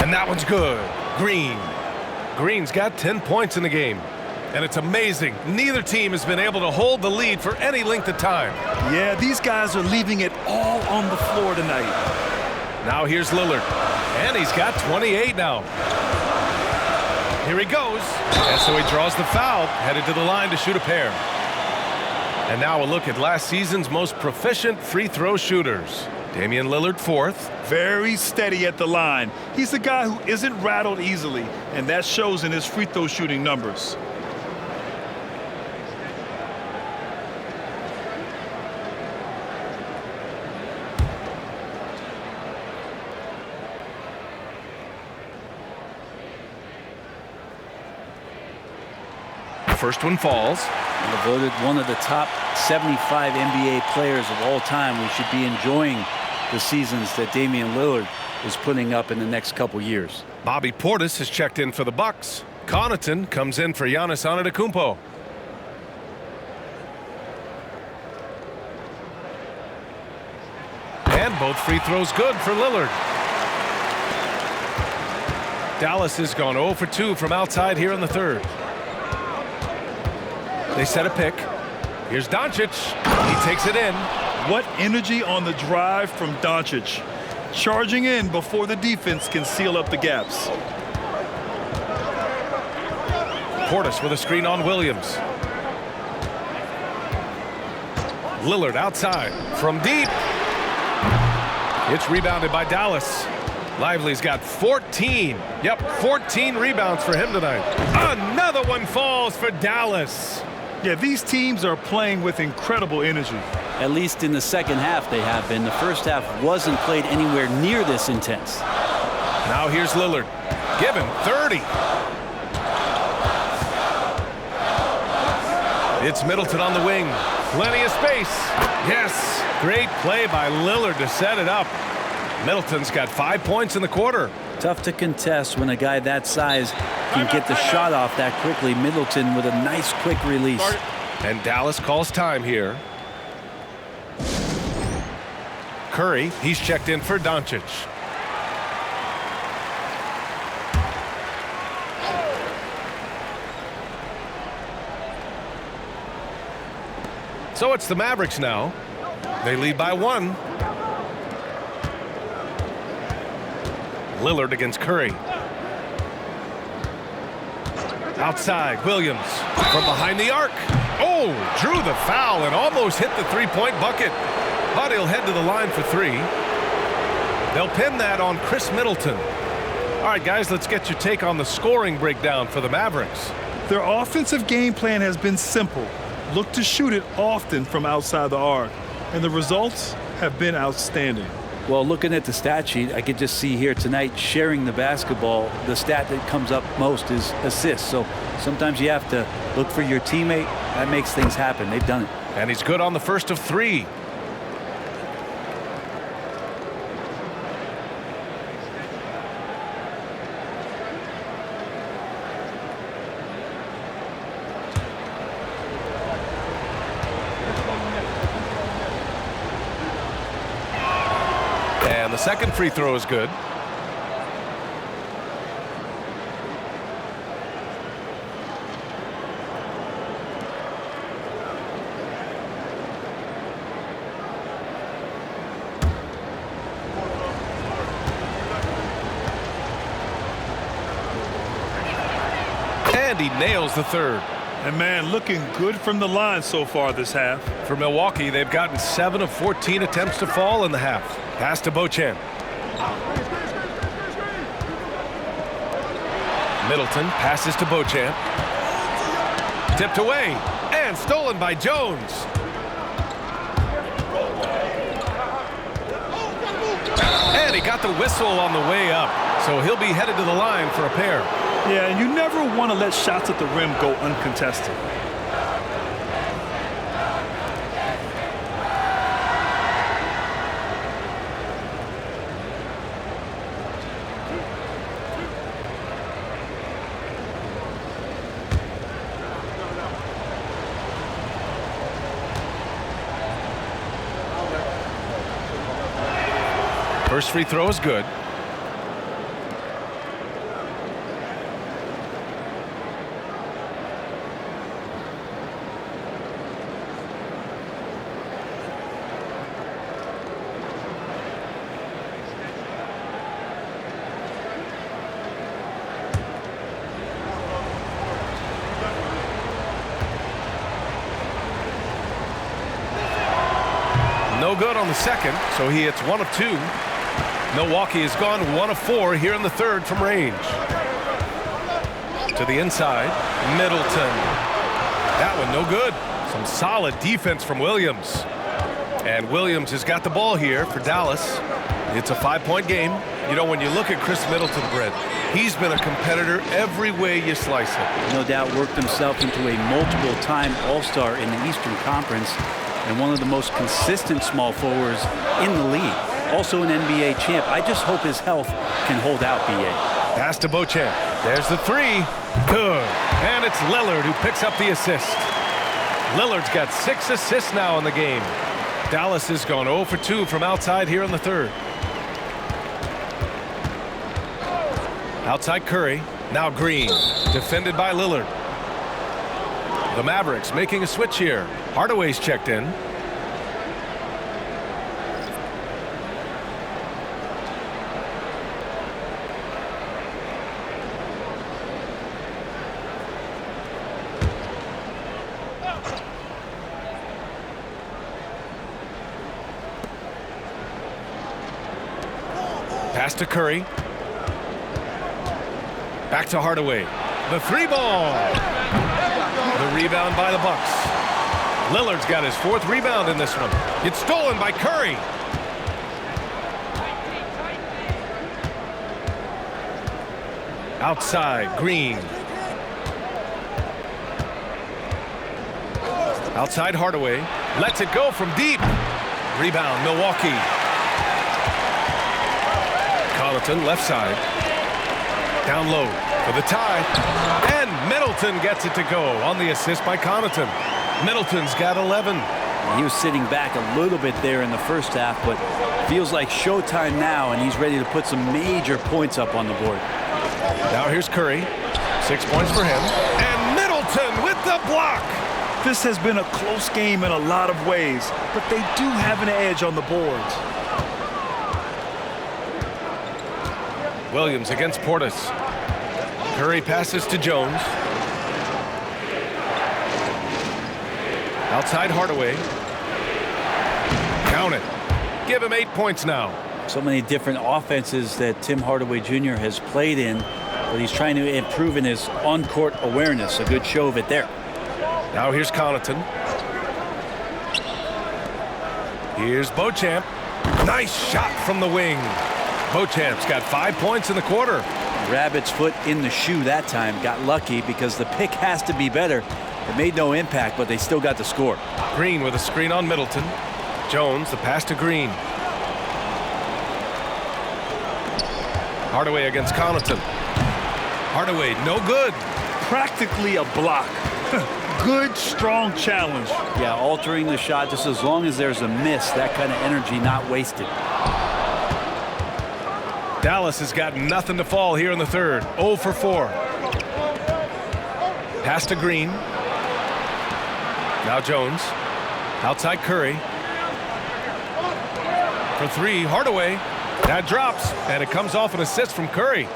And that one's good. Green. Green's got 10 points in the game. And it's amazing. Neither team has been able to hold the lead for any length of time. Yeah, these guys are leaving it all on the floor tonight. Now here's Lillard. And he's got 28 now. Here he goes. And so he draws the foul, headed to the line to shoot a pair. And now a look at last season's most proficient free throw shooters. Damian Lillard, 4th. Very steady at the line. He's the guy who isn't rattled easily, and that shows in his free throw shooting numbers. First one falls. Voted one of the top 75 NBA players of all time. We should be enjoying the seasons that Damian Lillard is putting up in the next couple years. Bobby Portis has checked in for the Bucks. Connaughton comes in for Giannis Antetokounmpo. And both free throws good for Lillard. Dallas has gone 0 for 2 from outside here in the third. They set a pick. Here's Doncic. He takes it in. What energy on the drive from Doncic. Charging in before the defense can seal up the gaps. Portis with a screen on Williams. Lillard outside from deep. It's rebounded by Dallas. Lively's got 14. Yep, 14 rebounds for him tonight. Another one falls for Dallas. Yeah, these teams are playing with incredible energy. At least in the second half they have been. The first half wasn't played anywhere near this intense. Now here's Lillard. Give him 30. It's Middleton on the wing. Plenty of space. Yes, great play by Lillard to set it up. Middleton's got 5 points in the quarter. Tough to contest when a guy that size can get the shot off that quickly. Middleton with a nice quick release. And Dallas calls time here. Curry, he's checked in for Doncic. So it's the Mavericks now. They lead by 1. Lillard against Curry. Outside, Williams from behind the arc. Oh, drew the foul and almost hit the three-point bucket. But he'll head to the line for three. They'll pin that on Chris Middleton. All right, guys, let's get your take on the scoring breakdown for the Mavericks. Their offensive game plan has been simple. Look to shoot it often from outside the arc. And the results have been outstanding. Well, looking at the stat sheet, I could just see here tonight sharing the basketball. The stat that comes up most is assists. So sometimes you have to look for your teammate. That makes things happen. They've done it. And he's good on the first of three. The second free throw is good. And he nails the third. And man, looking good from the line so far this half. For Milwaukee, they've gotten 7 of 14 attempts to fall in the half. Pass to Beauchamp. Middleton passes to Beauchamp. Tipped away and stolen by Jones. And he got the whistle on the way up, so he'll be headed to the line for a pair. Yeah, and you never want to let shots at the rim go uncontested. First free throw is good. No good on the second, so he hits 1 of 2. Milwaukee has gone 1 of 4 here in the third from range. To the inside, Middleton. That one no good. Some solid defense from Williams. And Williams has got the ball here for Dallas. It's a 5-point game. You know, when you look at Chris Middleton, Brett, he's been a competitor every way you slice it. No doubt worked himself into a multiple-time All-Star in the Eastern Conference and one of the most consistent small forwards in the league. Also an NBA champ. I just hope his health can hold out, B.A. Pass to Beauchamp. There's the three. Good. And it's Lillard who picks up the assist. Lillard's got 6 assists now in the game. Dallas has gone 0 for 2 from outside here in the third. Outside Curry. Now Green. Defended by Lillard. The Mavericks making a switch here. Hardaway's checked in. Pass to Curry. Back to Hardaway. The 3-ball. The rebound by the Bucks. Lillard's got his 4th rebound in this one. It's stolen by Curry. Outside, Green. Outside Hardaway. Lets it go from deep. Rebound, Milwaukee. Connaughton, left side. Down low for the tie. And Middleton gets it to go on the assist by Connaughton. Middleton's got 11. He was sitting back a little bit there in the first half, but feels like showtime now, and he's ready to put some major points up on the board. Now here's Curry. 6 points for him. And Middleton with the block. This has been a close game in a lot of ways, but they do have an edge on the boards. Williams against Portis. Curry passes to Jones. Outside Hardaway. Count it. Give him 8 points now. So many different offenses that Tim Hardaway Jr. has played in, but he's trying to improve in his on-court awareness. A good show of it there. Now here's Connaughton. Here's Beauchamp. Nice shot from the wing. Beauchamp's got 5 points in the quarter. Rabbit's foot in the shoe that time. Got lucky because the pick has to be better. It made no impact, but they still got the score. Green with a screen on Middleton. Jones, the pass to Green. Hardaway against Connaughton. Hardaway, no good. Practically a block. Good, strong challenge. Yeah, altering the shot just as long as there's a miss. That kind of energy not wasted. Dallas has got nothing to fall here in the third. 0 for 4. Pass to Green. Now Jones. Outside Curry. For 3, Hardaway. That drops, and it comes off an assist from Curry.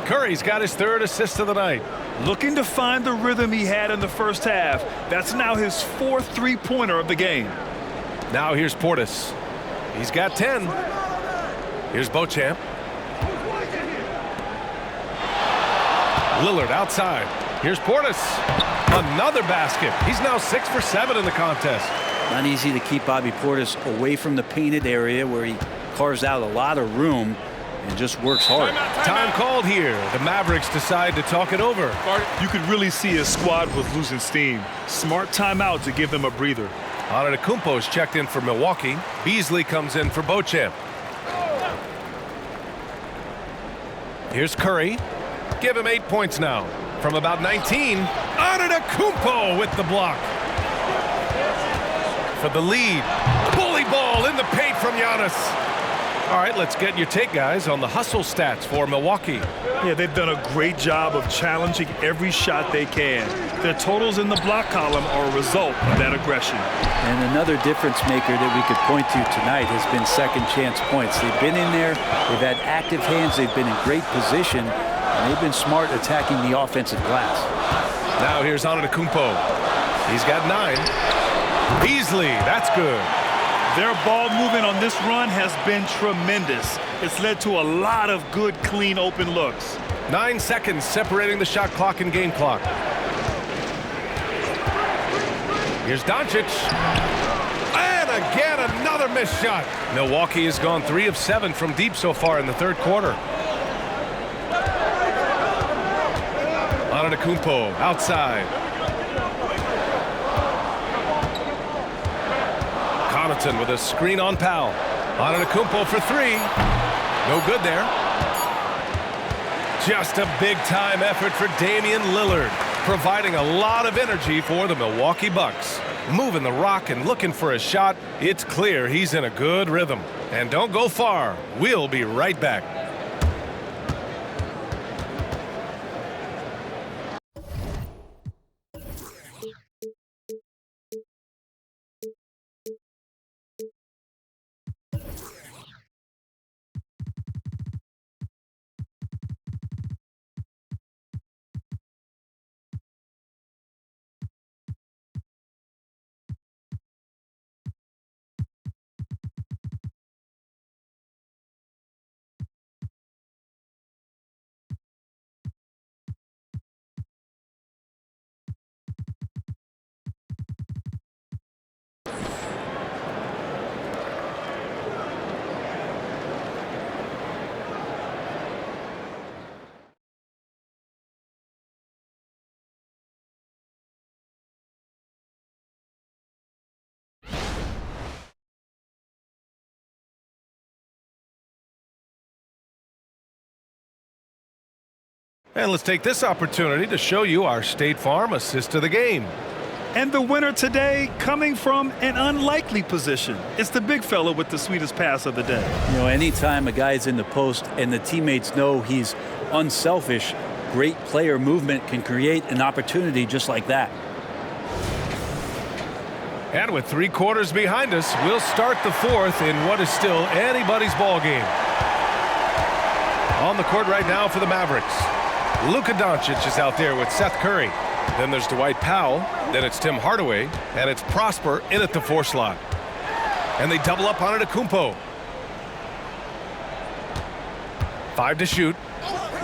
Curry's got his 3rd assist of the night. Looking to find the rhythm he had in the first half. That's now his 4th three-pointer of the game. Now here's Portis. He's got 10. Here's Beauchamp. Lillard outside. Here's Portis. Another basket. He's now 6 for 7 in the contest. Not easy to keep Bobby Portis away from the painted area where he carves out a lot of room and just works hard. Time called here. The Mavericks decide to talk it over. You could really see his squad was losing steam. Smart timeout to give them a breather. Antetokounmpo's checked in for Milwaukee. Beasley comes in for Beauchamp. Here's Curry. Give him 8 points now. From about 19, Antetokounmpo with the block. For the lead. Bully ball in the paint from Giannis. All right, let's get your take, guys, on the hustle stats for Milwaukee. Yeah, they've done a great job of challenging every shot they can. Their totals in the block column are a result of that aggression. And another difference maker that we could point to tonight has been second chance points. They've been in there, they've had active hands, they've been in great position, and they've been smart attacking the offensive glass. Now here's Antetokounmpo. He's got 9. Beasley, that's good. Their ball movement on this run has been tremendous. It's led to a lot of good, clean, open looks. 9 seconds separating the shot clock and game clock. Here's Doncic. And again, another missed shot. Milwaukee has gone 3 of 7 from deep so far in the third quarter. Antetokounmpo outside. Connaughton with a screen on Powell. Antetokounmpo for 3. No good there. Just a big-time effort for Damian Lillard, providing a lot of energy for the Milwaukee Bucks. Moving the rock and looking for a shot. It's clear he's in a good rhythm. And don't go far. We'll be right back. And let's take this opportunity to show you our State Farm assist of the game. And the winner today coming from an unlikely position. It's the big fella with the sweetest pass of the day. You know, anytime a guy's in the post and the teammates know he's unselfish, great player movement can create an opportunity just like that. And with 3 quarters behind us, we'll start the fourth in what is still anybody's ball game. On the court right now for the Mavericks. Luka Doncic is out there with Seth Curry. Then there's Dwight Powell. Then it's Tim Hardaway. And it's Prosper in at the 4 slot. And they double up on Antetokounmpo. 5 to shoot.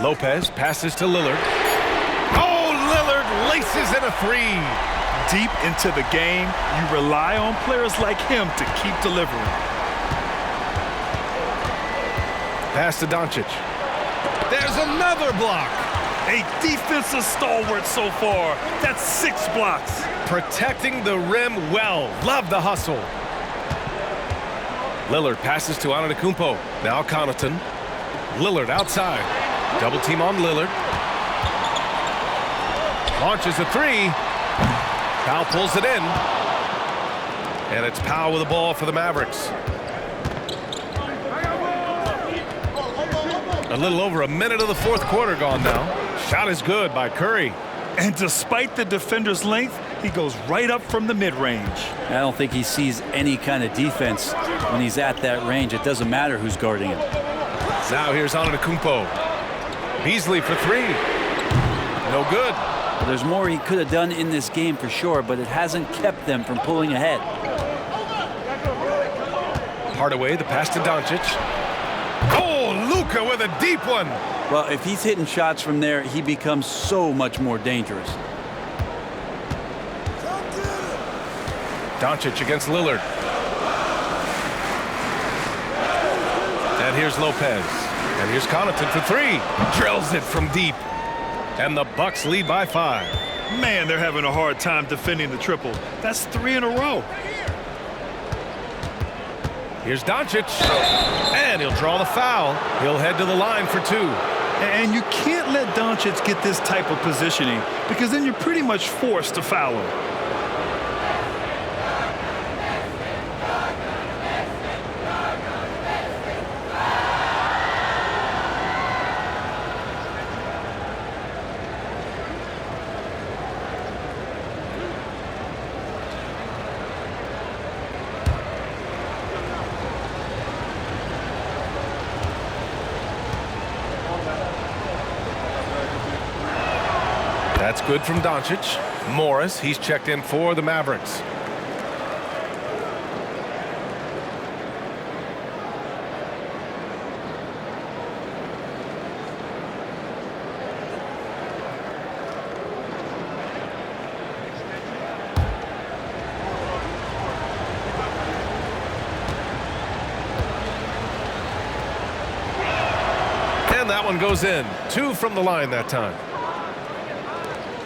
Lopez passes to Lillard. Oh, Lillard laces in a 3. Deep into the game, you rely on players like him to keep delivering. Pass to Doncic. There's another block. A defensive stalwart so far. That's 6 blocks. Protecting the rim well. Love the hustle. Lillard passes to Antetokounmpo. Now Connaughton. Lillard outside. Double team on Lillard. Launches a 3. Powell pulls it in. And it's Powell with the ball for the Mavericks. A little over a minute of the 4th quarter gone now. Shot is good by Curry. And despite the defender's length, he goes right up from the mid-range. I don't think he sees any kind of defense when he's at that range. It doesn't matter who's guarding him. Now here's Antetokounmpo. Beasley for 3. No good. There's more he could have done in this game for sure, but it hasn't kept them from pulling ahead. Hardaway, the pass to Doncic. Oh, Luka with a deep one. Well, if he's hitting shots from there, he becomes so much more dangerous. Doncic against Lillard. And here's Lopez. And here's Connaughton for 3. Drills it from deep. And the Bucks lead by 5. Man, they're having a hard time defending the triple. That's 3 in a row. Here's Doncic. And he'll draw the foul. He'll head to the line for 2. And you can't let Doncic get this type of positioning because then you're pretty much forced to foul him. That's good from Doncic. Morris, he's checked in for the Mavericks. And that one goes in. 2 from the line that time.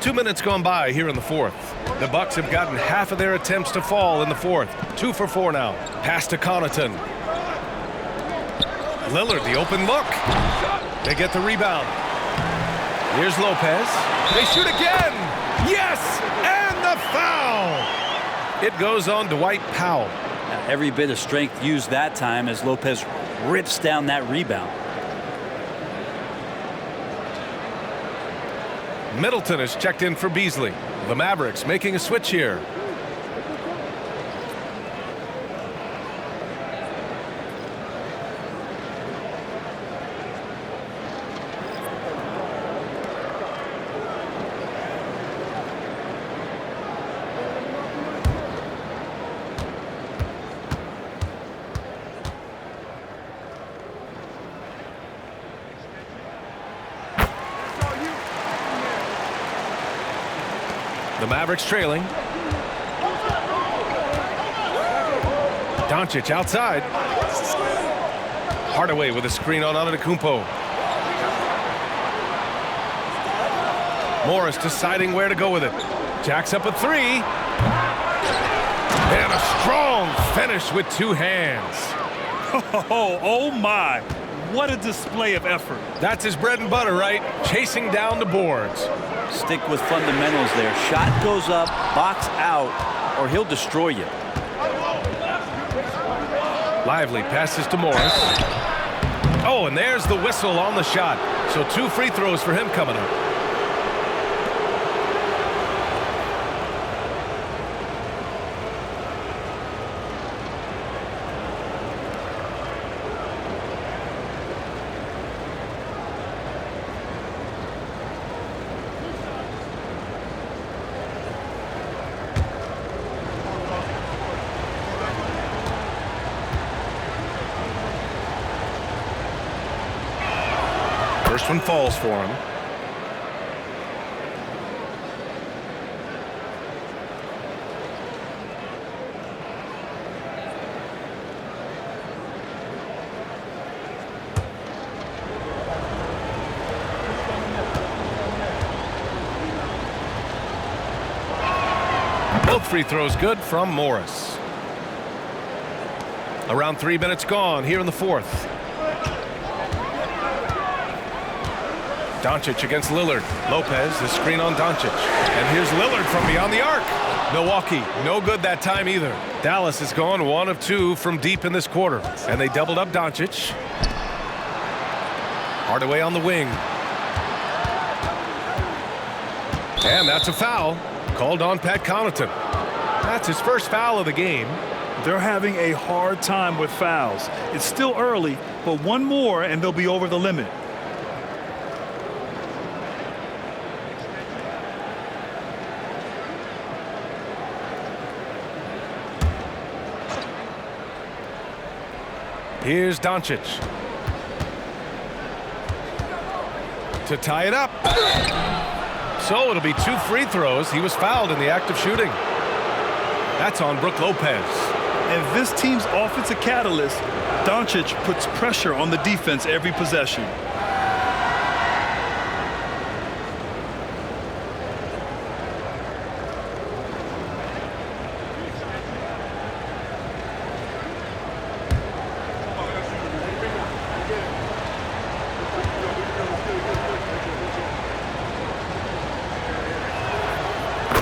2 minutes gone by here in the 4th. The Bucks have gotten half of their attempts to fall in the 4th. 2 for 4 now. Pass to Connaughton. Lillard, the open look. They get the rebound. Here's Lopez. They shoot again. Yes! And the foul! It goes on Dwight Powell. Now, every bit of strength used that time as Lopez rips down that rebound. Middleton is checked in for Beasley. The Mavericks making a switch here. The Mavericks trailing. Doncic outside. Hardaway with a screen on Antetokounmpo. Morris deciding where to go with it. Jacks up a 3. And a strong finish with 2 hands. Oh my. What a display of effort. That's his bread and butter, right? Chasing down the boards. Stick with fundamentals there. Shot goes up, box out, or he'll destroy you. Lively passes to Morris. Oh, and there's the whistle on the shot. So 2 free throws for him coming up. First one falls for him. Both free throws good from Morris. Around 3 minutes gone here in the fourth. Doncic against Lillard. Lopez, the screen on Doncic. And here's Lillard from beyond the arc. Milwaukee, no good that time either. Dallas has gone 1 of 2 from deep in this quarter. And they doubled up Doncic. Hardaway on the wing. And that's a foul. Called on Pat Connaughton. That's his first foul of the game. They're having a hard time with fouls. It's still early, but one more and they'll be over the limit. Here's Doncic. To tie it up. So it'll be 2 free throws. He was fouled in the act of shooting. That's on Brook Lopez. And this team's offensive catalyst, Doncic, puts pressure on the defense every possession.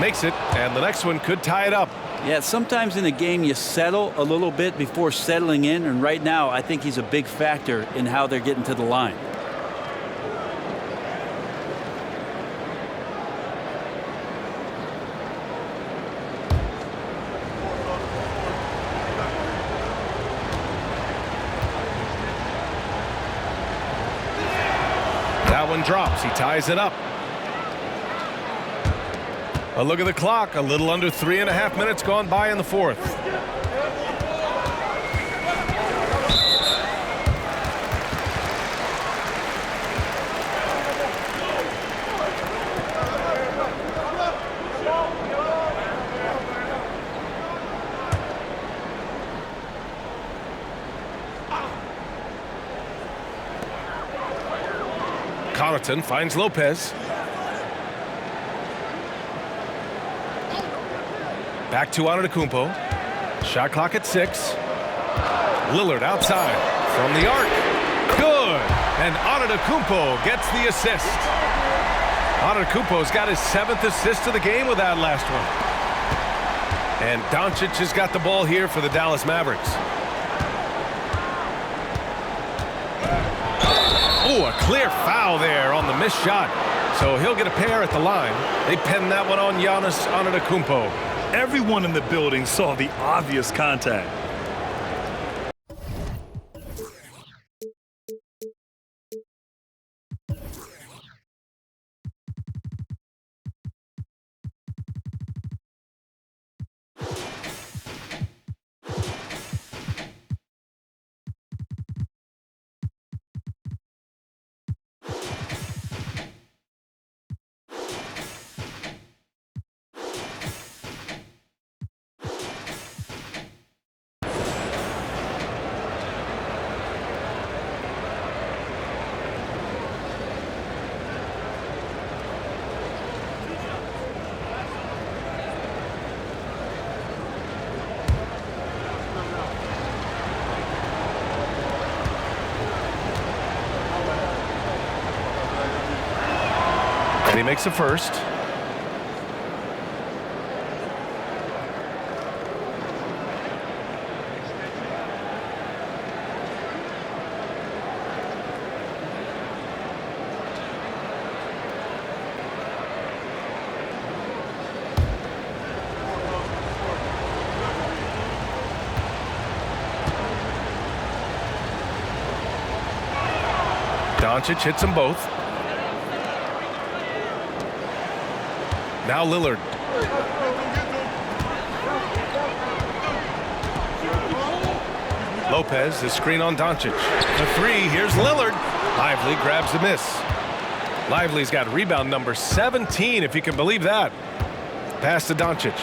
Makes it, and the next one could tie it up. Yeah, sometimes in a game you settle a little bit before settling in, and right now I think he's a big factor in how they're getting to the line. That one drops. He ties it up. A look at the clock. A little under 3.5 minutes gone by in the fourth. Connaughton finds Lopez. Back to Antetokounmpo. Shot clock at 6. Lillard outside from the arc. Good. And Antetokounmpo gets the assist. Antetokounmpo's got his 7th assist of the game with that last one. And Doncic has got the ball here for the Dallas Mavericks. Oh, a clear foul there on the missed shot. So he'll get a pair at the line. They pen that one on Giannis Antetokounmpo. Everyone in the building saw the obvious contact. And he makes a first. Doncic hits them both. Now Lillard. Lopez, the screen on Doncic. The 3, here's Lillard. Lively grabs a miss. Lively's got rebound number 17, if you can believe that. Pass to Doncic.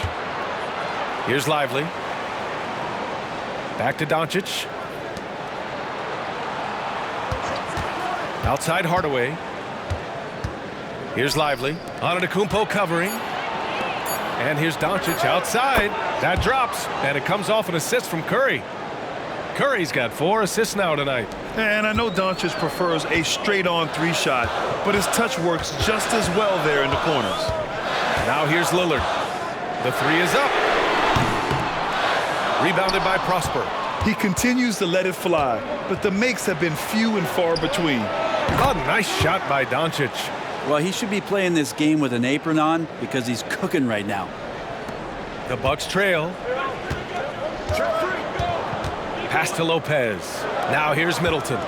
Here's Lively. Back to Doncic. Outside Hardaway. Here's Lively. Antetokounmpo covering. And here's Doncic outside. That drops, and it comes off an assist from Curry. Curry's got 4 assists now tonight. And I know Doncic prefers a straight-on 3 shot, but his touch works just as well there in the corners. Now here's Lillard. The 3 is up. Rebounded by Prosper. He continues to let it fly, but the makes have been few and far between. Oh, nice shot by Doncic. Well, he should be playing this game with an apron on because he's cooking right now. The Bucks trail. Pass to Lopez. Now here's Middleton.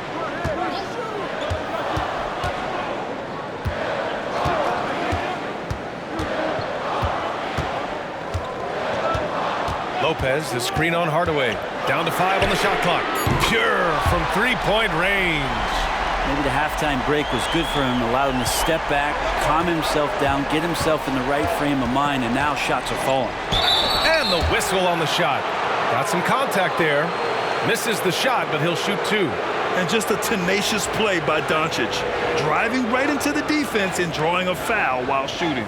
Lopez, the screen on Hardaway. Down to 5 on the shot clock. Pure from 3-point range. Maybe the halftime break was good for him, allowed him to step back, calm himself down, get himself in the right frame of mind, and now shots are falling. And the whistle on the shot. Got some contact there. Misses the shot, but he'll shoot 2. And just a tenacious play by Doncic, driving right into the defense and drawing a foul while shooting.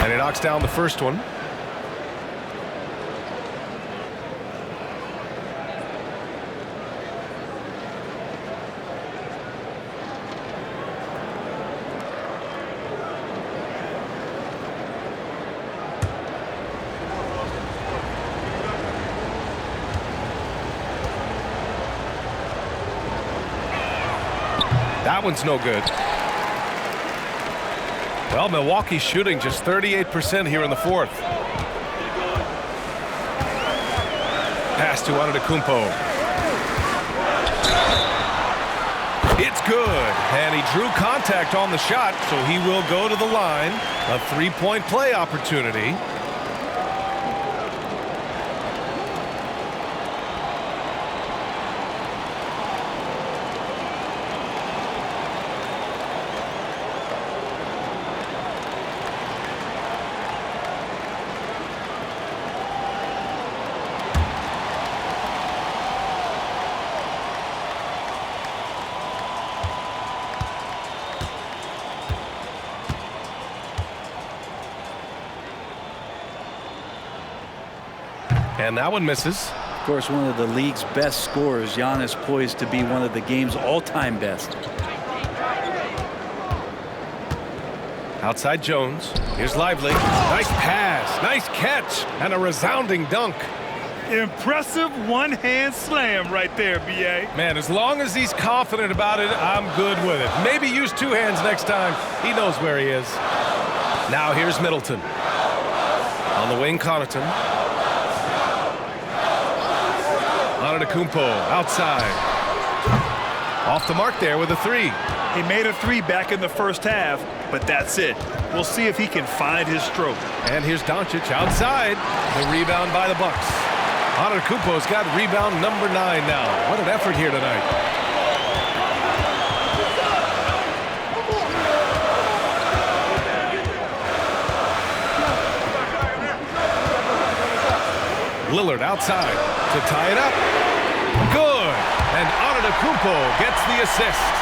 And he knocks down the first one. That one's no good. Well, Milwaukee's shooting just 38% here in the 4th. Pass to Antetokounmpo. It's good. And he drew contact on the shot, so he will go to the line. A 3-point play opportunity. And that one misses. Of course, one of the league's best scorers, Giannis, poised to be one of the game's all-time best. Outside Jones. Here's Lively. Nice pass. Nice catch. And a resounding dunk. Impressive one-hand slam right there, B.A. Man, as long as he's confident about it, I'm good with it. Maybe use 2 hands next time. He knows where he is. Now here's Middleton. On the wing, Connaughton. Antetokounmpo outside. Off the mark there with a 3. He made a 3 back in the first half, but that's it. We'll see if he can find his stroke. And here's Doncic outside. The rebound by the Bucks. Antetokounmpo's got rebound number 9 now. What an effort here tonight. Lillard outside to tie it up. Good. And Antetokounmpo gets the assist.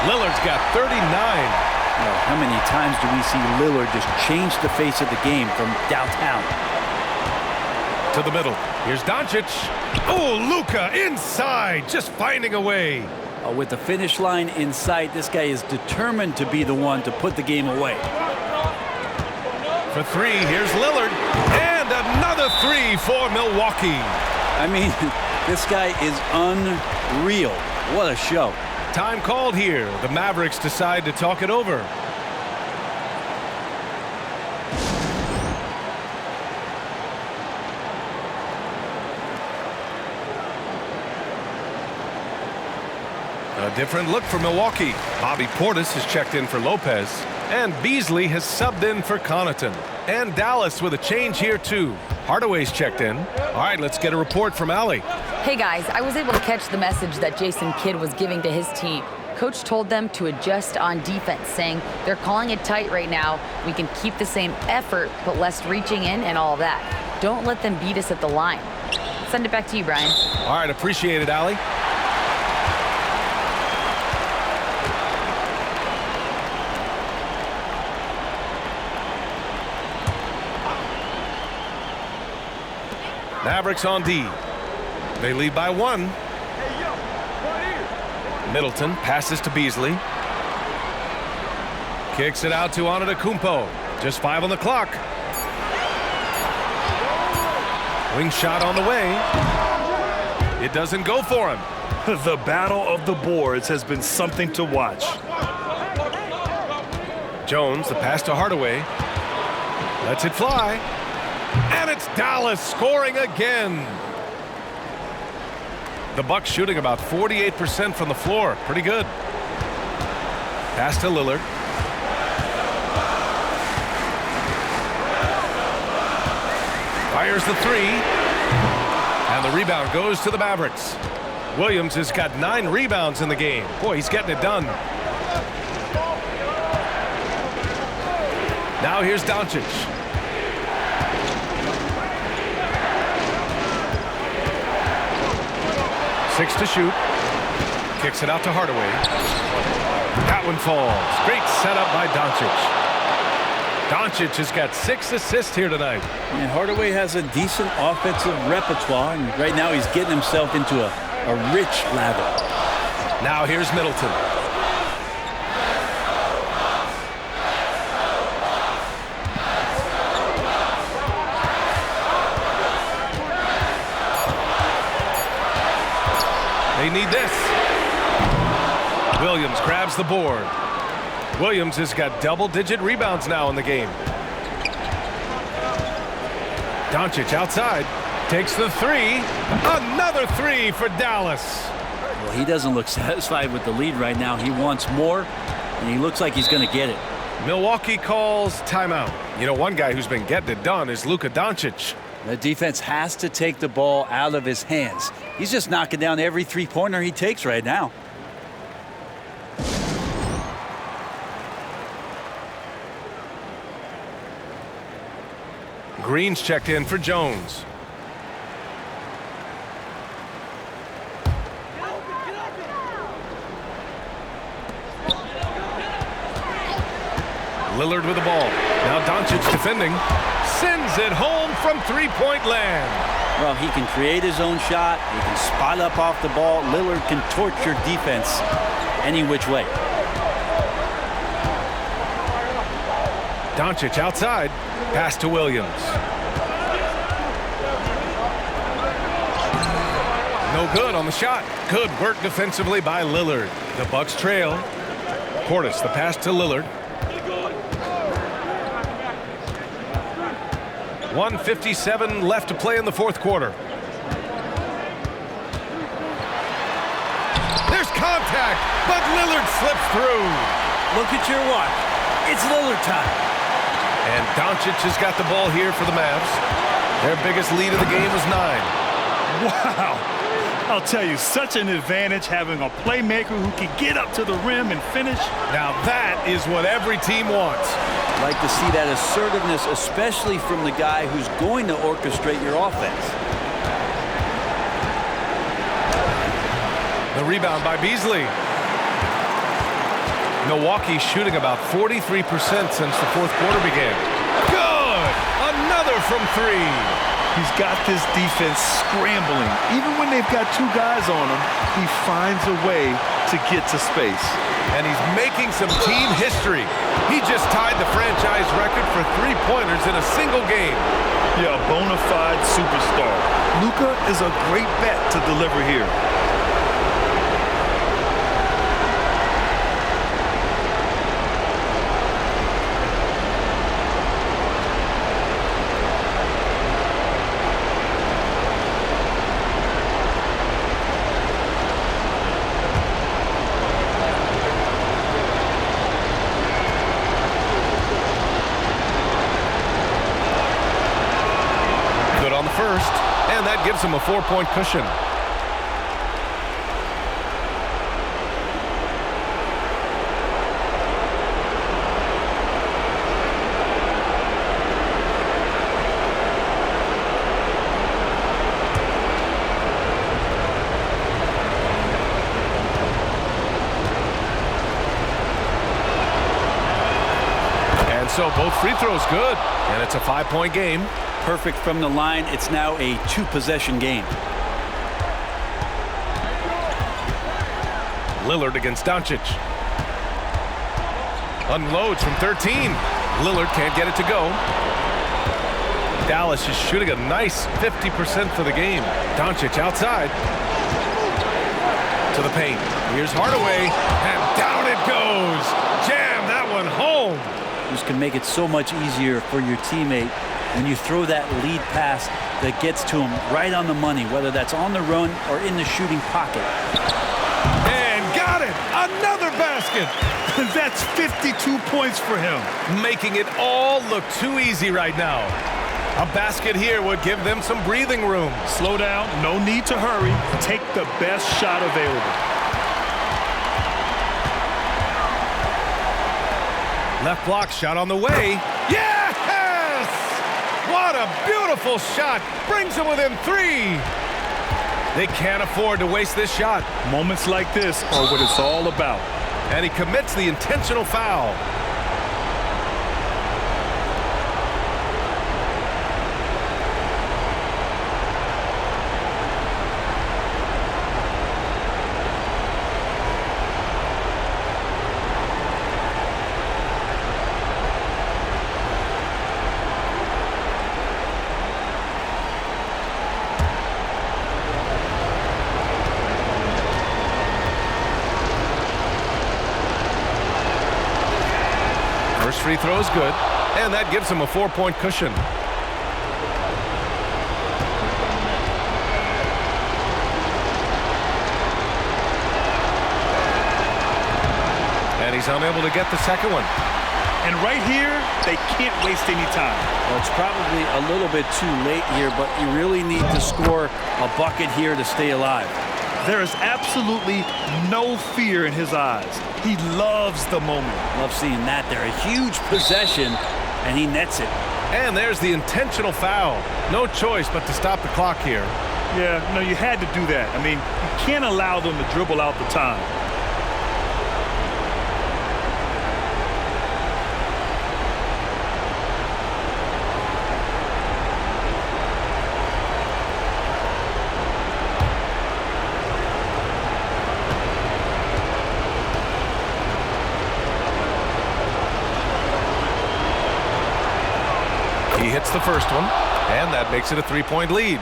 Lillard's got 39. Well, how many times do we see Lillard just change the face of the game from downtown? To the middle. Here's Doncic. Oh, Luka inside, just finding a way. With the finish line in sight, this guy is determined to be the one to put the game away. For 3, here's Lillard. And another 3 for Milwaukee. I mean, this guy is unreal. What a show. Time called here. The Mavericks decide to talk it over. A different look for Milwaukee. Bobby Portis has checked in for Lopez. And Beasley has subbed in for Connaughton. And Dallas with a change here too. Hardaway's checked in. All right, let's get a report from Allie. Hey guys, I was able to catch the message that Jason Kidd was giving to his team. Coach told them to adjust on defense, saying they're calling it tight right now. We can keep the same effort, but less reaching in and all of that. Don't let them beat us at the line. Send it back to you, Brian. All right, appreciate it, Allie. Mavericks on D. They lead by 1. Middleton passes to Beasley. Kicks it out to Antetokounmpo. Just 5 on the clock. Wing shot on the way. It doesn't go for him. The battle of the boards has been something to watch. Jones, the pass to Hardaway. Lets it fly. And it's Dallas scoring again. The Bucks shooting about 48% from the floor. Pretty good. Pass to Lillard. Fires the 3. And the rebound goes to the Mavericks. Williams has got 9 rebounds in the game. Boy, he's getting it done. Now here's Doncic. Six to shoot. Kicks it out to Hardaway. That one falls. Great setup by Doncic. Doncic has got 6 assists here tonight. And Hardaway has a decent offensive repertoire, and right now he's getting himself into a rich lather. Now here's Middleton. They need this. Williams grabs the board. Williams has got double-digit rebounds now in the game. Doncic outside. Takes the 3. Another 3 for Dallas. Well, he doesn't look satisfied with the lead right now. He wants more, and he looks like he's going to get it. Milwaukee calls timeout. You know, one guy who's been getting it done is Luka Doncic. The defense has to take the ball out of his hands. He's just knocking down every three-pointer he takes right now. Green's checked in for Jones. Lillard with the ball. Now Doncic defending. Sends it home from three-point land. Well, he can create his own shot. He can spot up off the ball. Lillard can torch your defense any which way. Doncic outside. Pass to Williams. No good on the shot. Good work defensively by Lillard. The Bucks trail. Portis, the pass to Lillard. 1:57 left to play in the fourth quarter. There's contact, but Lillard slips through. Look at your watch. It's Lillard time. And Doncic has got the ball here for the Mavs. Their biggest lead of the game was 9. Wow. I'll tell you, such an advantage having a playmaker who can get up to the rim and finish. Now that is what every team wants. Like to see that assertiveness, especially from the guy who's going to orchestrate your offense. The rebound by Beasley. Milwaukee shooting about 43% since the fourth quarter began. Good! Another from 3. He's got this defense scrambling. Even when they've got 2 guys on him, he finds a way to get to space. And he's making some team history. He just tied the franchise record for three-pointers in a single game. Yeah, a bona fide superstar. Luka is a great bet to deliver here. first, and that gives him a 4-point cushion. So both free throws good, and it's a 5-point game. Perfect from the line. It's now a 2-possession game. Lillard against Doncic. Unloads from 13. Lillard can't get it to go. Dallas is shooting a nice 50% for the game. Doncic outside. To the paint. Here's Hardaway, and down it goes. Jam that one home. This can make it so much easier for your teammate when you throw that lead pass that gets to him right on the money, whether that's on the run or in the shooting pocket. And got it! Another basket! That's 52 points for him. Making it all look too easy right now. A basket here would give them some breathing room. Slow down, no need to hurry. Take the best shot available. Left block shot on the way. Yes! What a beautiful shot. Brings them within 3. They can't afford to waste this shot. Moments like this are what it's all about. And he commits the intentional foul. First free throw is good, and that gives him a 4-point cushion. And he's unable to get the second one. And right here, they can't waste any time. Well, it's probably a little bit too late here, but you really need to score a bucket here to stay alive. There is absolutely no fear in his eyes. He loves the moment. Love seeing that there. A huge possession, and he nets it. And there's the intentional foul. No choice but to stop the clock here. Yeah, no, you had to do that. I mean, you can't allow them to dribble out the time. He hits the first one, and that makes it a 3-point lead.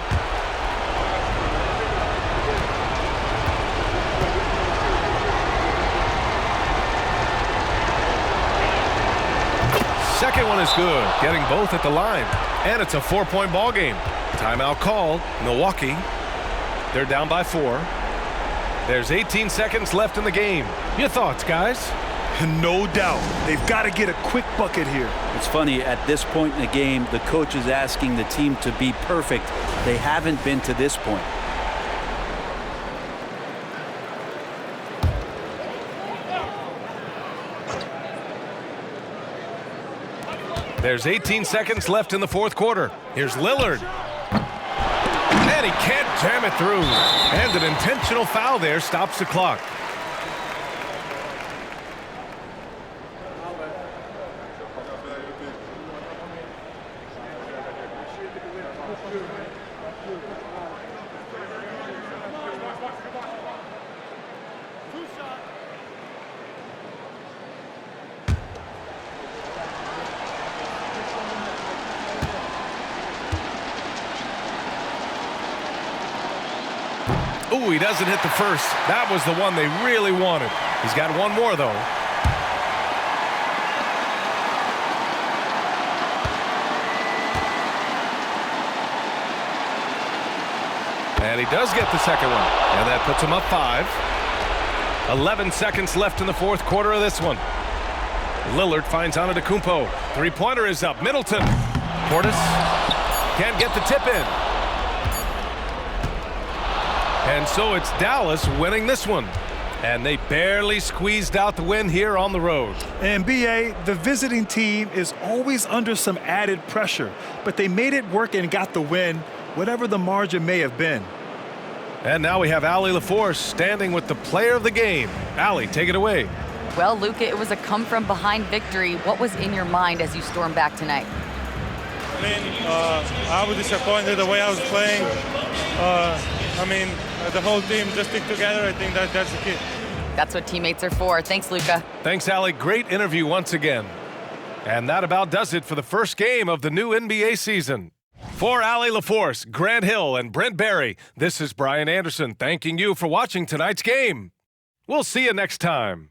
Second one is good, getting both at the line. And it's a 4-point ball game. Timeout called, Milwaukee. They're down by 4. There's 18 seconds left in the game. Your thoughts, guys? No doubt. They've got to get a quick bucket here. It's funny, at this point in the game, the coach is asking the team to be perfect. They haven't been to this point. There's 18 seconds left in the fourth quarter. Here's Lillard. And he can't jam it through. And an intentional foul there stops the clock. Ooh, he doesn't hit the first. That was the one they really wanted. He's got one more, though. And he does get the second one. And that puts him up 5. 11 seconds left in the fourth quarter of this one. Lillard finds Antetokounmpo. Three-pointer is up. Middleton. Portis can't get the tip in. And so it's Dallas winning this one. And they barely squeezed out the win here on the road. And BA, the visiting team is always under some added pressure, but they made it work and got the win, whatever the margin may have been. And now we have Allie LaForce standing with the player of the game. Allie, take it away. Well, Luka, it was a come-from-behind victory. What was in your mind as you stormed back tonight? I mean, I was disappointed the way I was playing. The whole team just stick together. I think that's the key. That's what teammates are for. Thanks, Luka. Thanks, Allie. Great interview once again. And that about does it for the first game of the new NBA season. For Allie LaForce, Grant Hill, and Brent Barry, this is Brian Anderson thanking you for watching tonight's game. We'll see you next time.